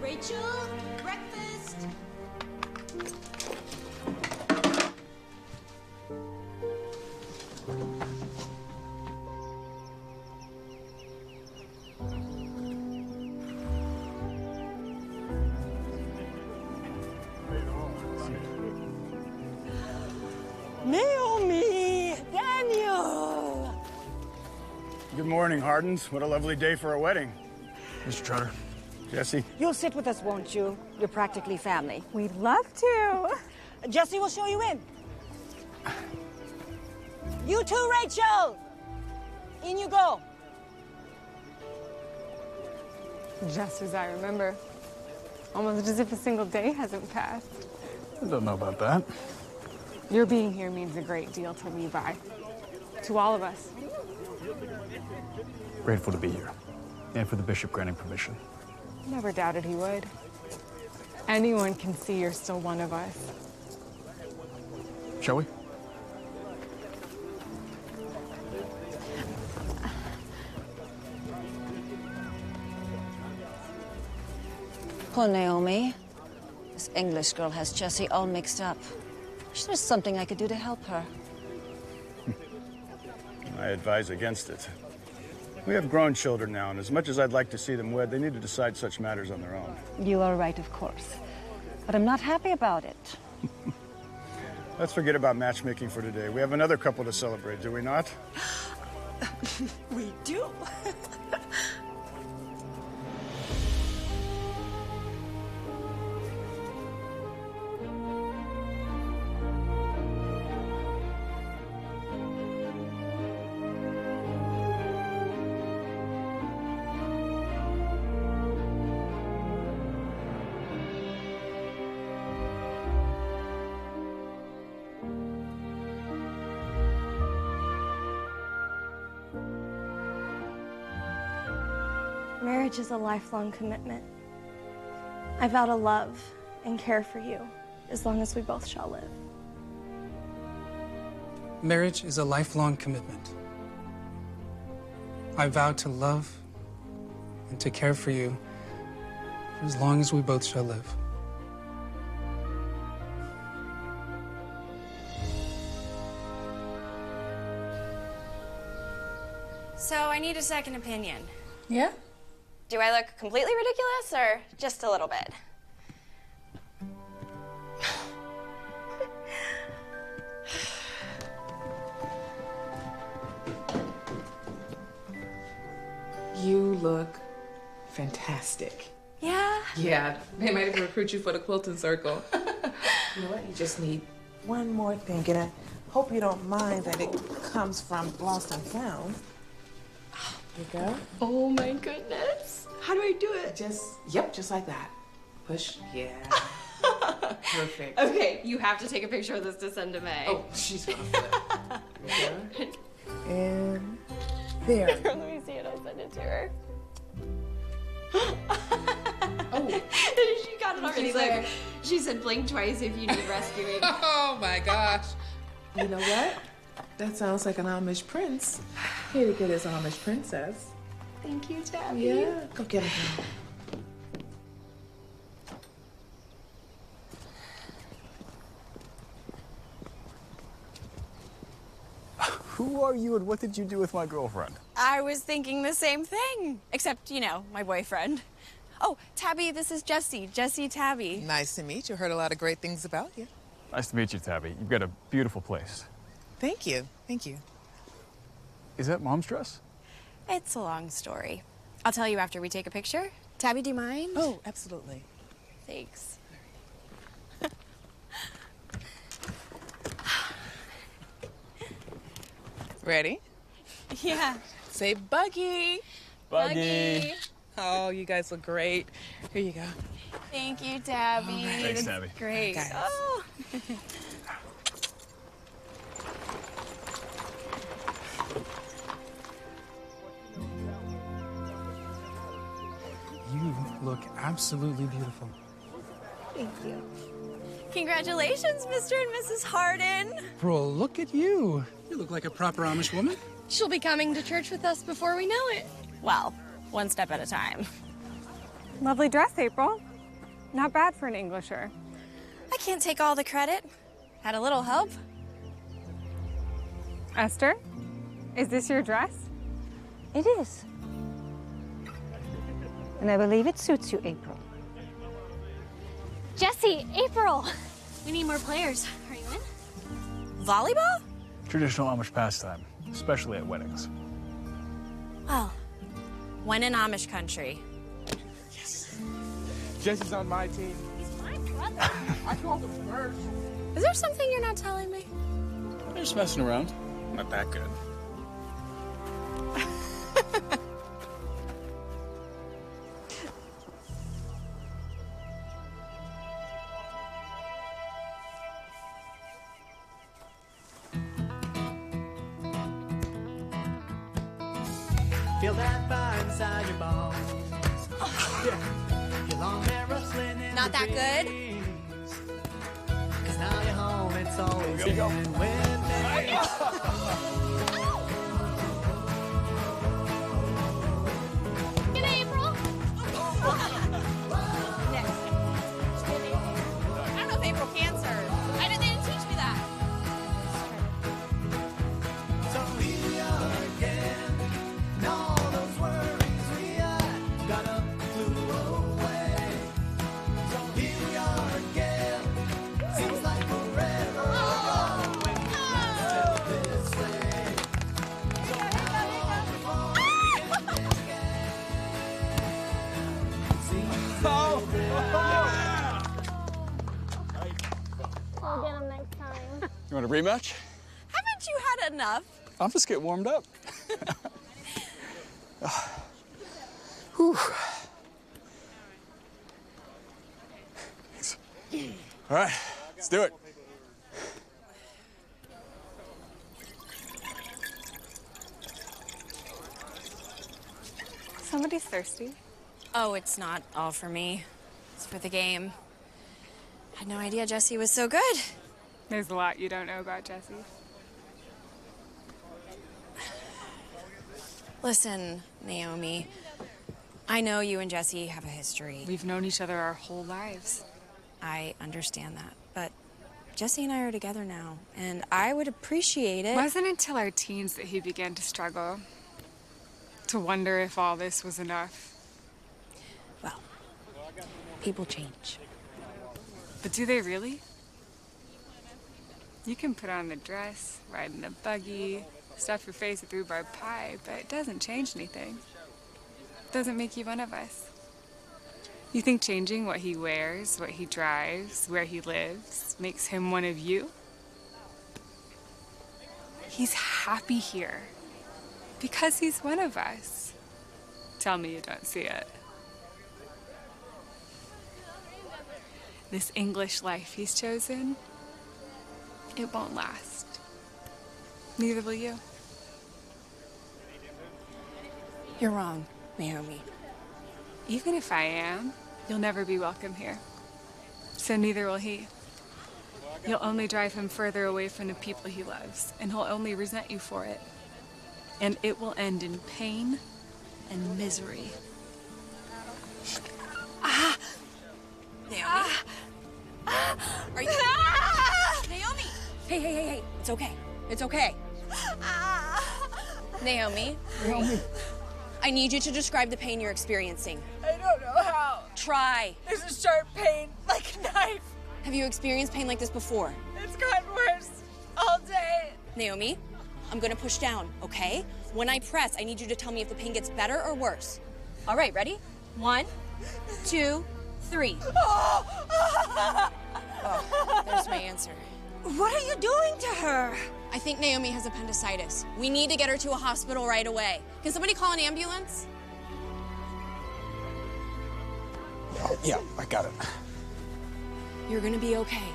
Rachel, breakfast. morning, Hardens. What a lovely day for a wedding. Mr. Trotter. Jesse. You'll sit with us, won't you? You're practically family. We'd love to. Jesse will show you in. You too, Rachel. In you go. Just as I remember. Almost as if a single day hasn't passed. I don't know about that. Your being here means a great deal to Levi. To all of us. Grateful to be here. And for the bishop granting permission. Never doubted he would. Anyone can see you're still one of us. Shall we? Poor Naomi. This English girl has Jesse all mixed up. Wish there's something I could do to help her. I advise against it. We have grown children now, and as much as I'd like to see them wed, they need to decide such matters on their own. You are right, of course. But I'm not happy about it. Let's forget about matchmaking for today. We have another couple to celebrate, do we not? We do. Marriage is a lifelong commitment. I vow to love and care for you as long as we both shall live. Marriage is a lifelong commitment. I vow to love and to care for you for as long as we both shall live. So I need a second opinion. Yeah? Do I look completely ridiculous or just a little bit? You look fantastic. Yeah? Yeah, they might even recruit you for the quilting circle. You know what? You just need one more thing, and I hope you don't mind that it comes from Lost and Found. There you go. Oh my goodness. How do I do it? Just like that. Push, yeah. Perfect. Okay, you have to take a picture of this to send to May. Oh, she's gonna flip. There you go. And there. Let me see it, I'll send it to her. Oh. She got it already. Like, she said blink twice if you need rescuing. Oh my gosh. You know what? That sounds like an Amish prince. Here to get his Amish princess. Thank you, Tabby. Yeah, go get her. Who are you and what did you do with my girlfriend? I was thinking the same thing. Except, you know, my boyfriend. Oh, Tabby, this is Jesse. Jesse Tabby. Nice to meet you. Heard a lot of great things about you. Nice to meet you, Tabby. You've got a beautiful place. Thank you. Thank you. Is that Mom's dress? It's a long story. I'll tell you after we take a picture. Tabby, do you mind? Oh, absolutely. Thanks. Ready? Yeah. Say Buggy. Buggy. Oh, you guys look great. Here you go. Thank you, Tabby. Thanks, That's Tabby. Great. Guys. Oh. You look absolutely beautiful. Thank you. Congratulations, Mr. and Mrs. Harden. Bro, look at you. You look like a proper Amish woman. She'll be coming to church with us before we know it. Well, one step at a time. Lovely dress, April. Not bad for an Englisher. I can't take all the credit. Had a little help. Esther, is this your dress? It is. And I believe it suits you, April. Jesse, April! We need more players. Are you in? Volleyball? Traditional Amish pastime, especially at weddings. Well, when in Amish country. Jesse's on my team. He's my brother. I called him first. Is there something you're not telling me? I'm just messing around. Not that good. Feel that fire inside your bones. Your long hair rustling in Not the that good? breeze. 'Cause now you're home, it's always Here we go. been with me. Good April. Next. I don't know if April cancer. They didn't teach me that. So we are again, and all those worries we had got up, flew away. So here we are again, seems like forever ago when we last felt this way. So now before we end it again, seems We'll get him next time. You want a rematch? Haven't you had enough? I'll just get warmed up. Whew. Thanks. All right, let's do it. Somebody's thirsty. Oh, it's not all for me. It's for the game. Had no idea Jesse was so good. There's a lot you don't know about Jesse. Listen, Naomi, I know you and Jesse have a history. We've known each other our whole lives. I understand that, but Jesse and I are together now, and I would appreciate it. It wasn't until our teens that he began to struggle, to wonder if all this was enough. Well, people change. But do they really? You can put on the dress, ride in the buggy, stuff your face with rhubarb pie, but it doesn't change anything. It doesn't make you one of us. You think changing what he wears, what he drives, where he lives, makes him one of you? He's happy here because he's one of us. Tell me you don't see it. This English life he's chosen, it won't last. Neither will you. You're wrong, Naomi. Even if I am, you'll never be welcome here. So neither will he. You'll only drive him further away from the people he loves, and he'll only resent you for it. And it will end in pain and misery. Naomi? Are you... Naomi! Hey. It's okay. It's okay. Naomi? I need you to describe the pain you're experiencing. I don't know how. Try. There's a sharp pain, like a knife. Have you experienced pain like this before? It's gotten worse all day. Naomi, I'm gonna push down, okay? When I press, I need you to tell me if the pain gets better or worse. All right, ready? 1, 2, 3. Oh, there's my answer. What are you doing to her? I think Naomi has appendicitis. We need to get her to a hospital right away. Can somebody call an ambulance? Yeah, I got it. You're gonna be okay.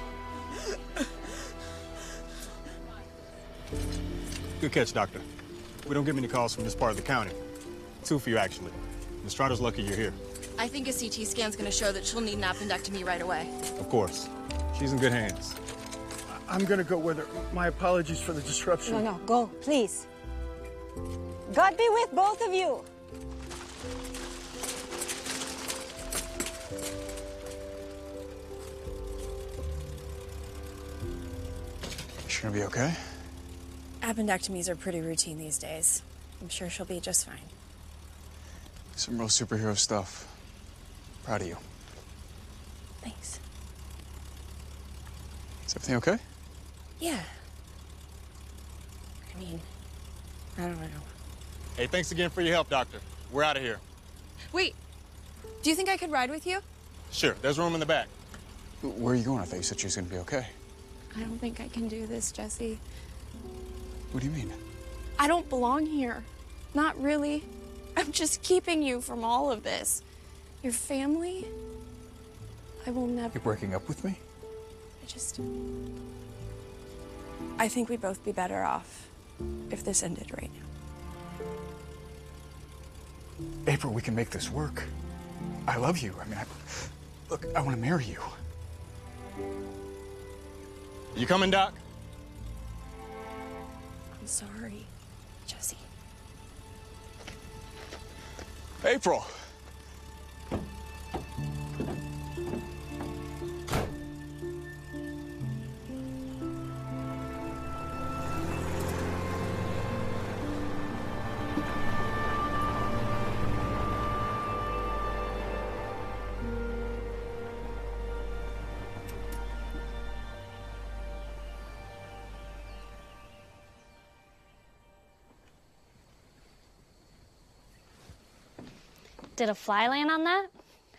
Good catch, Doctor. We don't get many calls from this part of the county. 2 for you, actually. Miss Trotta's lucky you're here. I think a CT scan's gonna show that she'll need an appendectomy right away. Of course. She's in good hands. I'm gonna go with her. My apologies for the disruption. No, go, please. God be with both of you. She's gonna be okay? Appendectomies are pretty routine these days. I'm sure she'll be just fine. Some real superhero stuff. Proud of you. Thanks. Is everything okay? Yeah. I mean, I don't know. Hey, thanks again for your help, Doctor. We're out of here. Wait, do you think I could ride with you? Sure, there's room in the back. Where are you going? I thought you said she was gonna be okay. I don't think I can do this, Jesse. What do you mean? I don't belong here. Not really. I'm just keeping you from all of this. Your family, I will never. You're breaking up with me? I think we'd both be better off if this ended right now. April, we can make this work. I love you. I mean, look, I want to marry you. You coming, Doc? I'm sorry, Jesse. April. Did a fly land on that?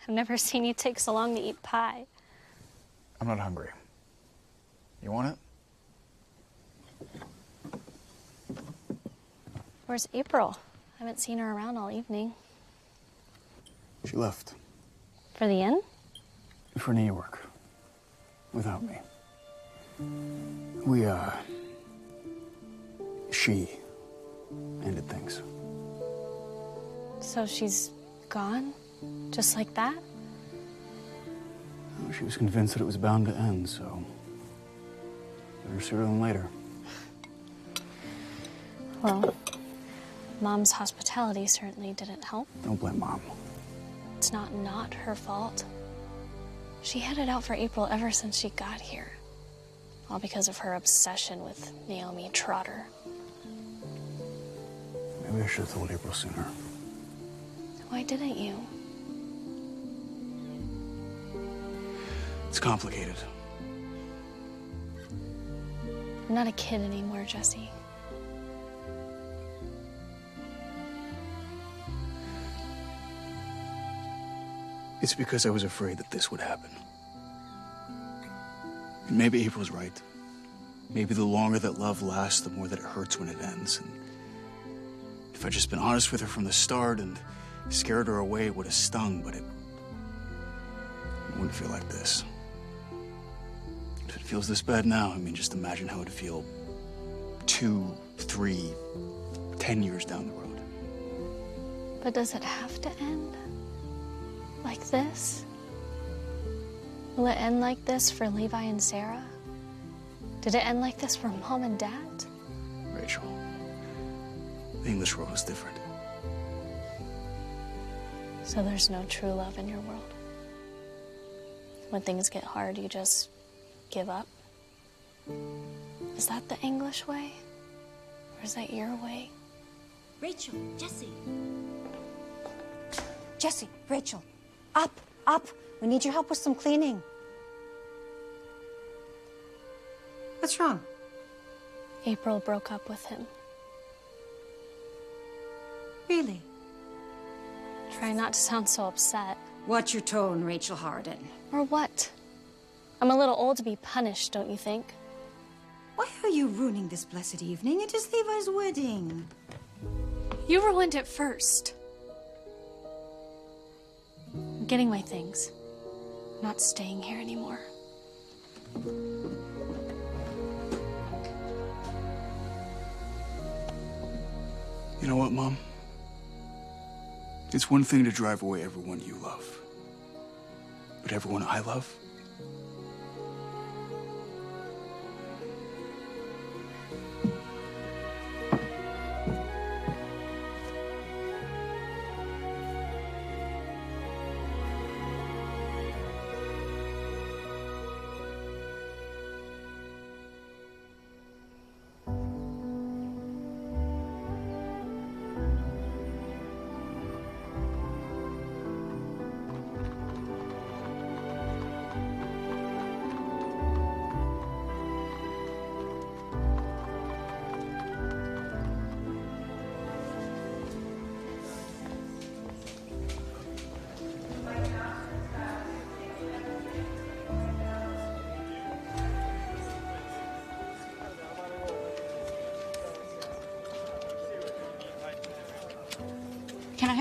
I've never seen you take so long to eat pie. I'm not hungry. You want it? Where's April? I haven't seen her around all evening. She left. For the inn? For New York. Without me. She ended things. So she's gone? Just like that? Well, she was convinced that it was bound to end, so better sooner than later. Well, Mom's hospitality certainly didn't help. Don't blame Mom. It's not her fault. She had it out for April ever since she got here. All because of her obsession with Naomi Trotter. Maybe I should have told April sooner. Why didn't you? It's complicated. I'm not a kid anymore, Jesse. It's because I was afraid that this would happen. And maybe April's right. Maybe the longer that love lasts, the more that it hurts when it ends. And if I'd just been honest with her from the start and scared her away, it would have stung, but it wouldn't feel like this. If it feels this bad now, I mean, just imagine how it'd feel 2, 3, 10 years down the road. But does it have to end? Like this? Will it end like this for Levi and Sarah? Did it end like this for Mom and Dad? Rachel, the English world is different. So there's no true love in your world? When things get hard, you just give up? Is that the English way? Or is that your way? Rachel, Jesse. Jesse, Rachel, up, up. We need your help with some cleaning. What's wrong? April broke up with him. Really? Try not to sound so upset. Watch your tone, Rachel Hardin. Or what? I'm a little old to be punished, don't you think? Why are you ruining this blessed evening? It is Levi's wedding. You ruined it first. I'm getting my things. I'm not staying here anymore. You know what, Mom? It's one thing to drive away everyone you love. But everyone I love?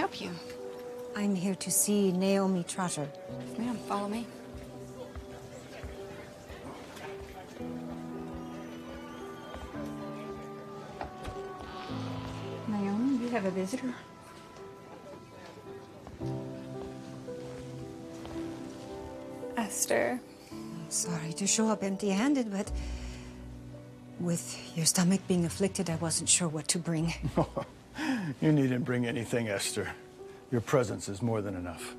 help you? I'm here to see Naomi Trotter. Ma'am, follow me. Naomi, you have a visitor. Esther. I'm sorry to show up empty-handed, but with your stomach being afflicted, I wasn't sure what to bring. You needn't bring anything, Esther. Your presence is more than enough.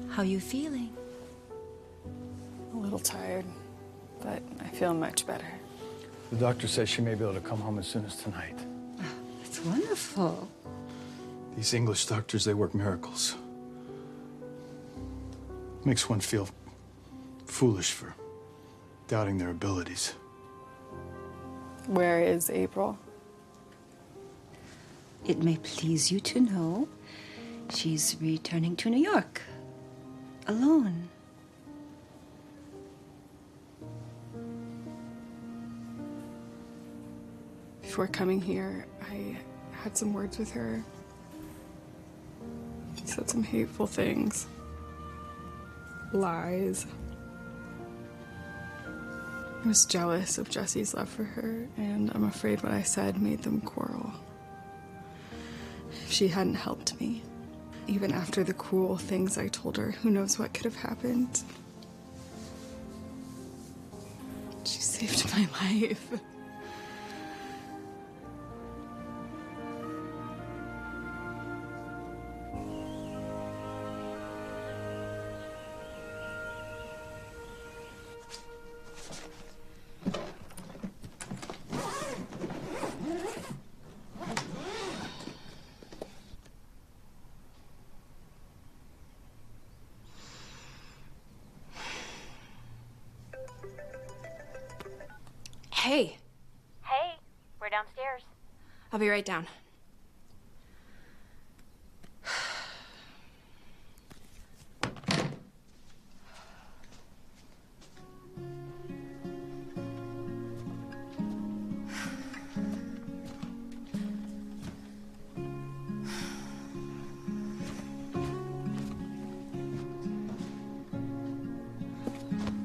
How you feeling? A little tired, but I feel much better. The doctor says she may be able to come home as soon as tonight. That's wonderful. These English doctors, they work miracles. Makes one feel foolish for doubting their abilities. Where is April? It may please you to know she's returning to New York. Alone. Before coming here, I had some words with her. She said some hateful things. Lies. I was jealous of Jesse's love for her, and I'm afraid what I said made them quarrel. If she hadn't helped me, even after the cruel things I told her, who knows what could have happened. She saved my life. Hey. Hey, we're downstairs. I'll be right down.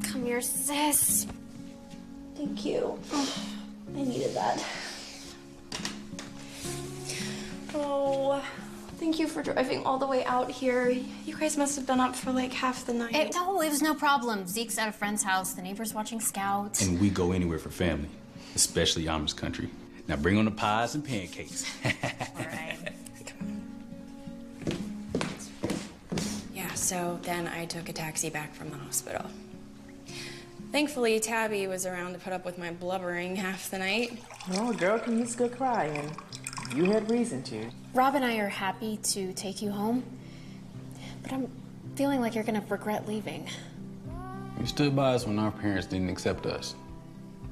Come here, sis. Thank you. I needed that. Oh, thank you for driving all the way out here. You guys must have been up for like half the night. It was no problem. Zeke's at a friend's house. The neighbor's watching Scouts. And we go anywhere for family, especially Amish country. Now bring on the pies and pancakes. Yeah, so then I took a taxi back from the hospital. Thankfully, Tabby was around to put up with my blubbering half the night. Well, a girl can use good crying. You had reason to. Rob and I are happy to take you home, but I'm feeling like you're gonna regret leaving. You stood by us when our parents didn't accept us.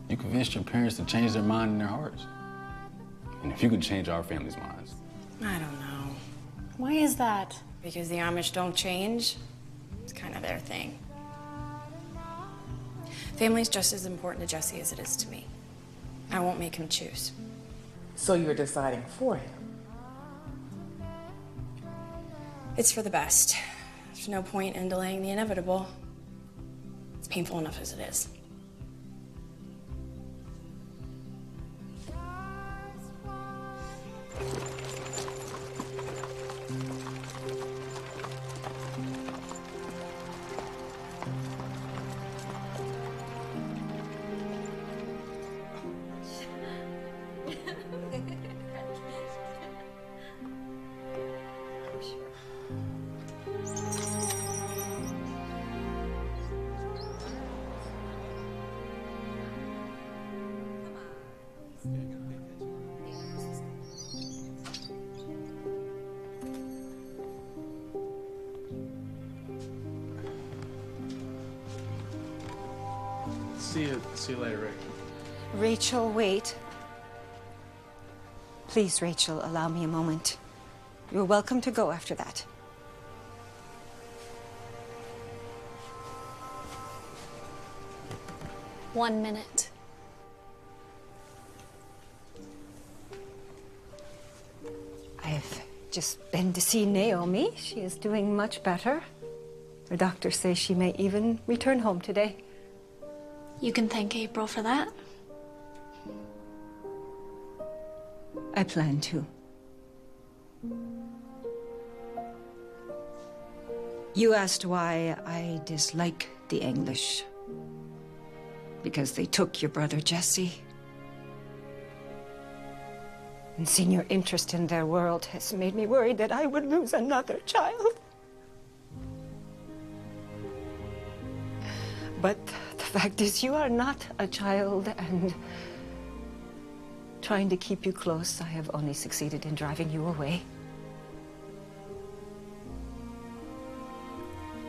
You convinced your parents to change their mind and their hearts. And if you could change our family's minds. I don't know. Why is that? Because the Amish don't change. It's kind of their thing. Family's just as important to Jesse as it is to me. I won't make him choose. So you're deciding for him? It's for the best. There's no point in delaying the inevitable. It's painful enough as it is. See you later, Rick. Rachel, wait. Please, Rachel, allow me a moment. You're welcome to go after that. One minute. I've just been to see Naomi. She is doing much better. The doctors say she may even return home today. You can thank April for that. I plan to. You asked why I dislike the English. Because they took your brother Jesse. And seeing your interest in their world has made me worried that I would lose another child. But the fact is, you are not a child, and trying to keep you close, I have only succeeded in driving you away.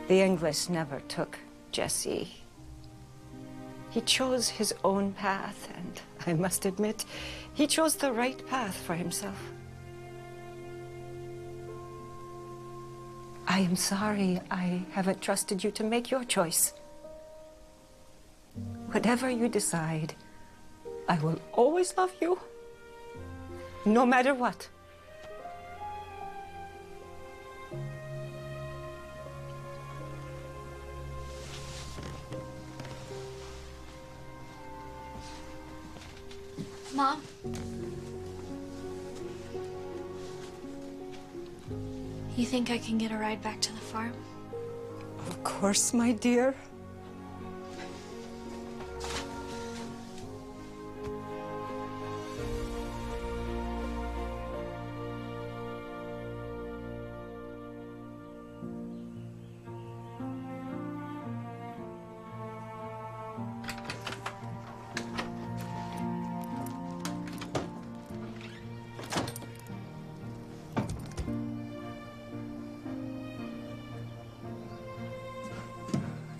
The English never took Jesse. He chose his own path, and I must admit, he chose the right path for himself. I am sorry I haven't trusted you to make your choice. Whatever you decide, I will always love you, no matter what. Mom? You think I can get a ride back to the farm? Of course, my dear.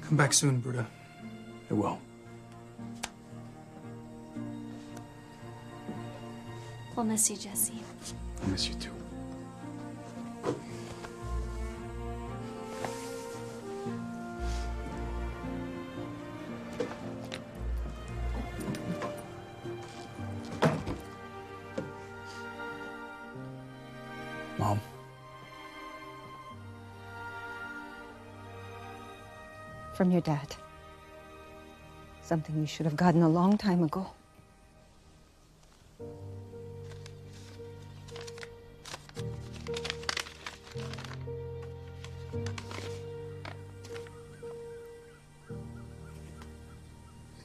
Come back soon, Bruda. I will. We'll miss you, Jesse. I miss you too. Mom. From your dad. Something you should have gotten a long time ago.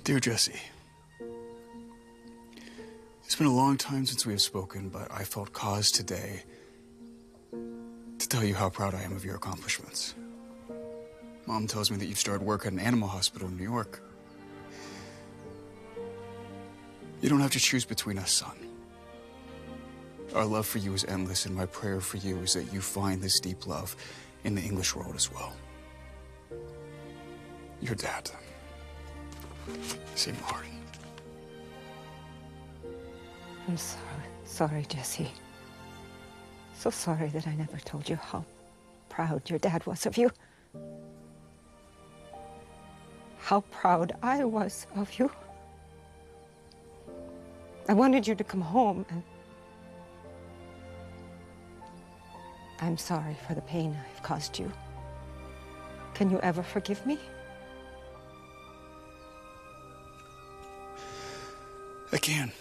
Dear Jesse, it's been a long time since we have spoken, but I felt cause today to tell you how proud I am of your accomplishments. Mom tells me that you've started work at an animal hospital in New York. You don't have to choose between us, son. Our love for you is endless, and my prayer for you is that you find this deep love in the English world as well. Your dad, Sam Hardy. I'm sorry, Jesse. So sorry that I never told you how proud your dad was of you. How proud I was of you. I wanted you to come home, and I'm sorry for the pain I've caused you. Can you ever forgive me? I can.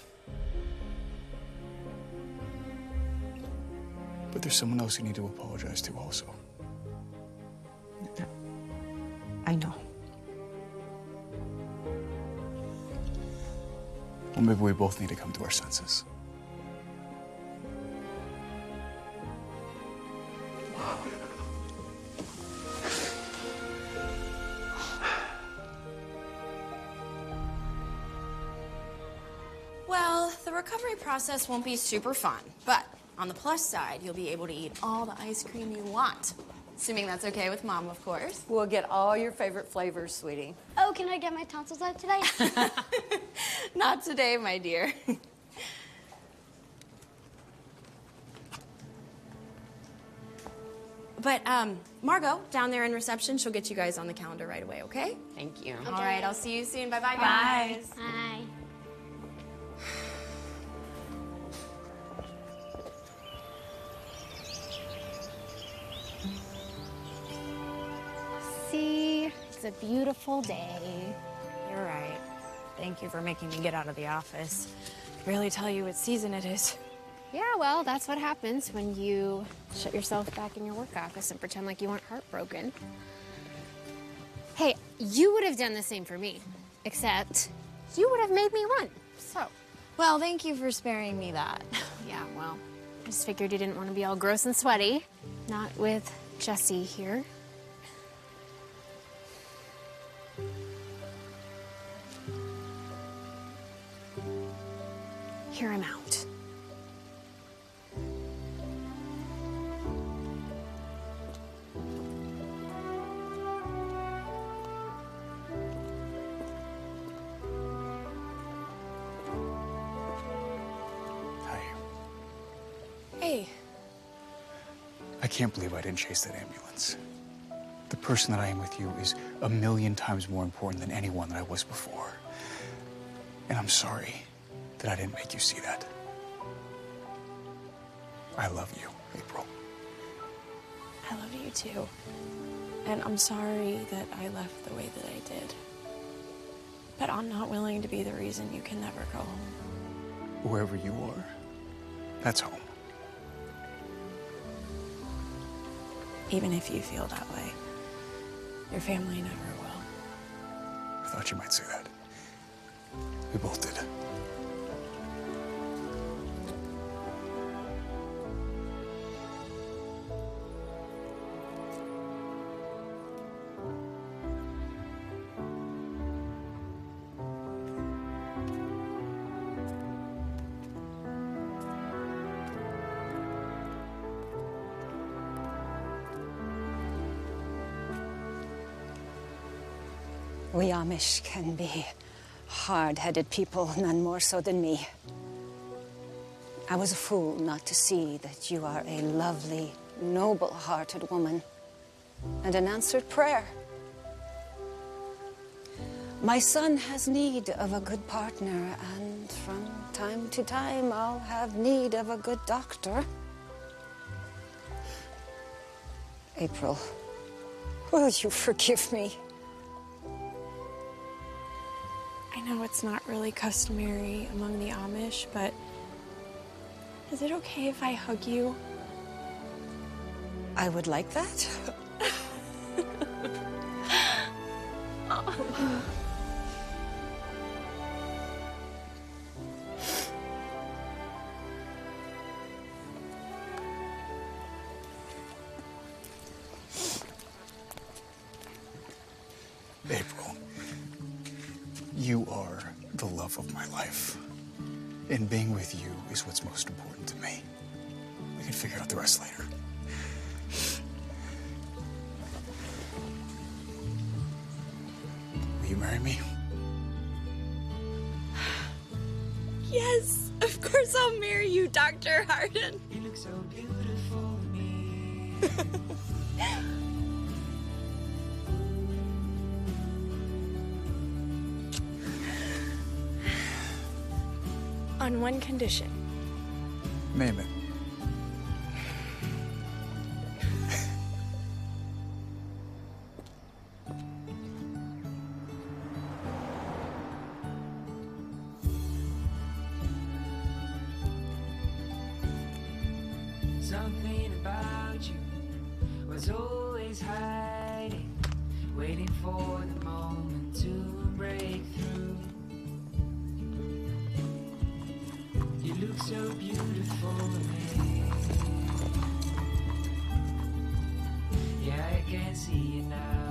But there's someone else you need to apologize to also. I know. Well, maybe we both need to come to our senses. Well, the recovery process won't be super fun, but on the plus side, you'll be able to eat all the ice cream you want. Assuming that's okay with Mom, of course. We'll get all your favorite flavors, sweetie. Oh, can I get my tonsils out today? Not today, my dear. But, Margot, down there in reception, she'll get you guys on the calendar right away, okay? Thank you. All right, I'll see you soon. Bye-bye, Bye. guys. Bye. It's a beautiful day. You're right. Thank you for making me get out of the office. Really tell you what season it is. Yeah, well, that's what happens when you shut yourself back in your work office and pretend like you weren't heartbroken. Hey, you would have done the same for me, except you would have made me run, so. Well, thank you for sparing me that. Yeah, well, I just figured you didn't want to be all gross and sweaty. Not with Jesse here. Hear him out. Hey. I can't believe I didn't chase that ambulance. The person that I am with you is a million times more important than anyone that I was before. And I'm sorry that I didn't make you see that. I love you, April. I love you too. And I'm sorry that I left the way that I did. But I'm not willing to be the reason you can never go home. Wherever you are, that's home. Even if you feel that way, your family never will. I thought you might say that. We both did. We Amish can be hard-headed people, none more so than me. I was a fool not to see that you are a lovely, noble-hearted woman and an answered prayer. My son has need of a good partner, and from time to time I'll have need of a good doctor. April, will you forgive me? I know it's not really customary among the Amish, but is it okay if I hug you? I would like that. Oh. April, you are the love of my life. And being with you is what's most important to me. We can figure out the rest later. Will you marry me? Yes, of course I'll marry you, Dr. Hardin. You look so beautiful to me. On one condition. Name it. Something about you was always hiding, waiting for the moment to break through. You look so beautiful to me. Yeah, I can see you now.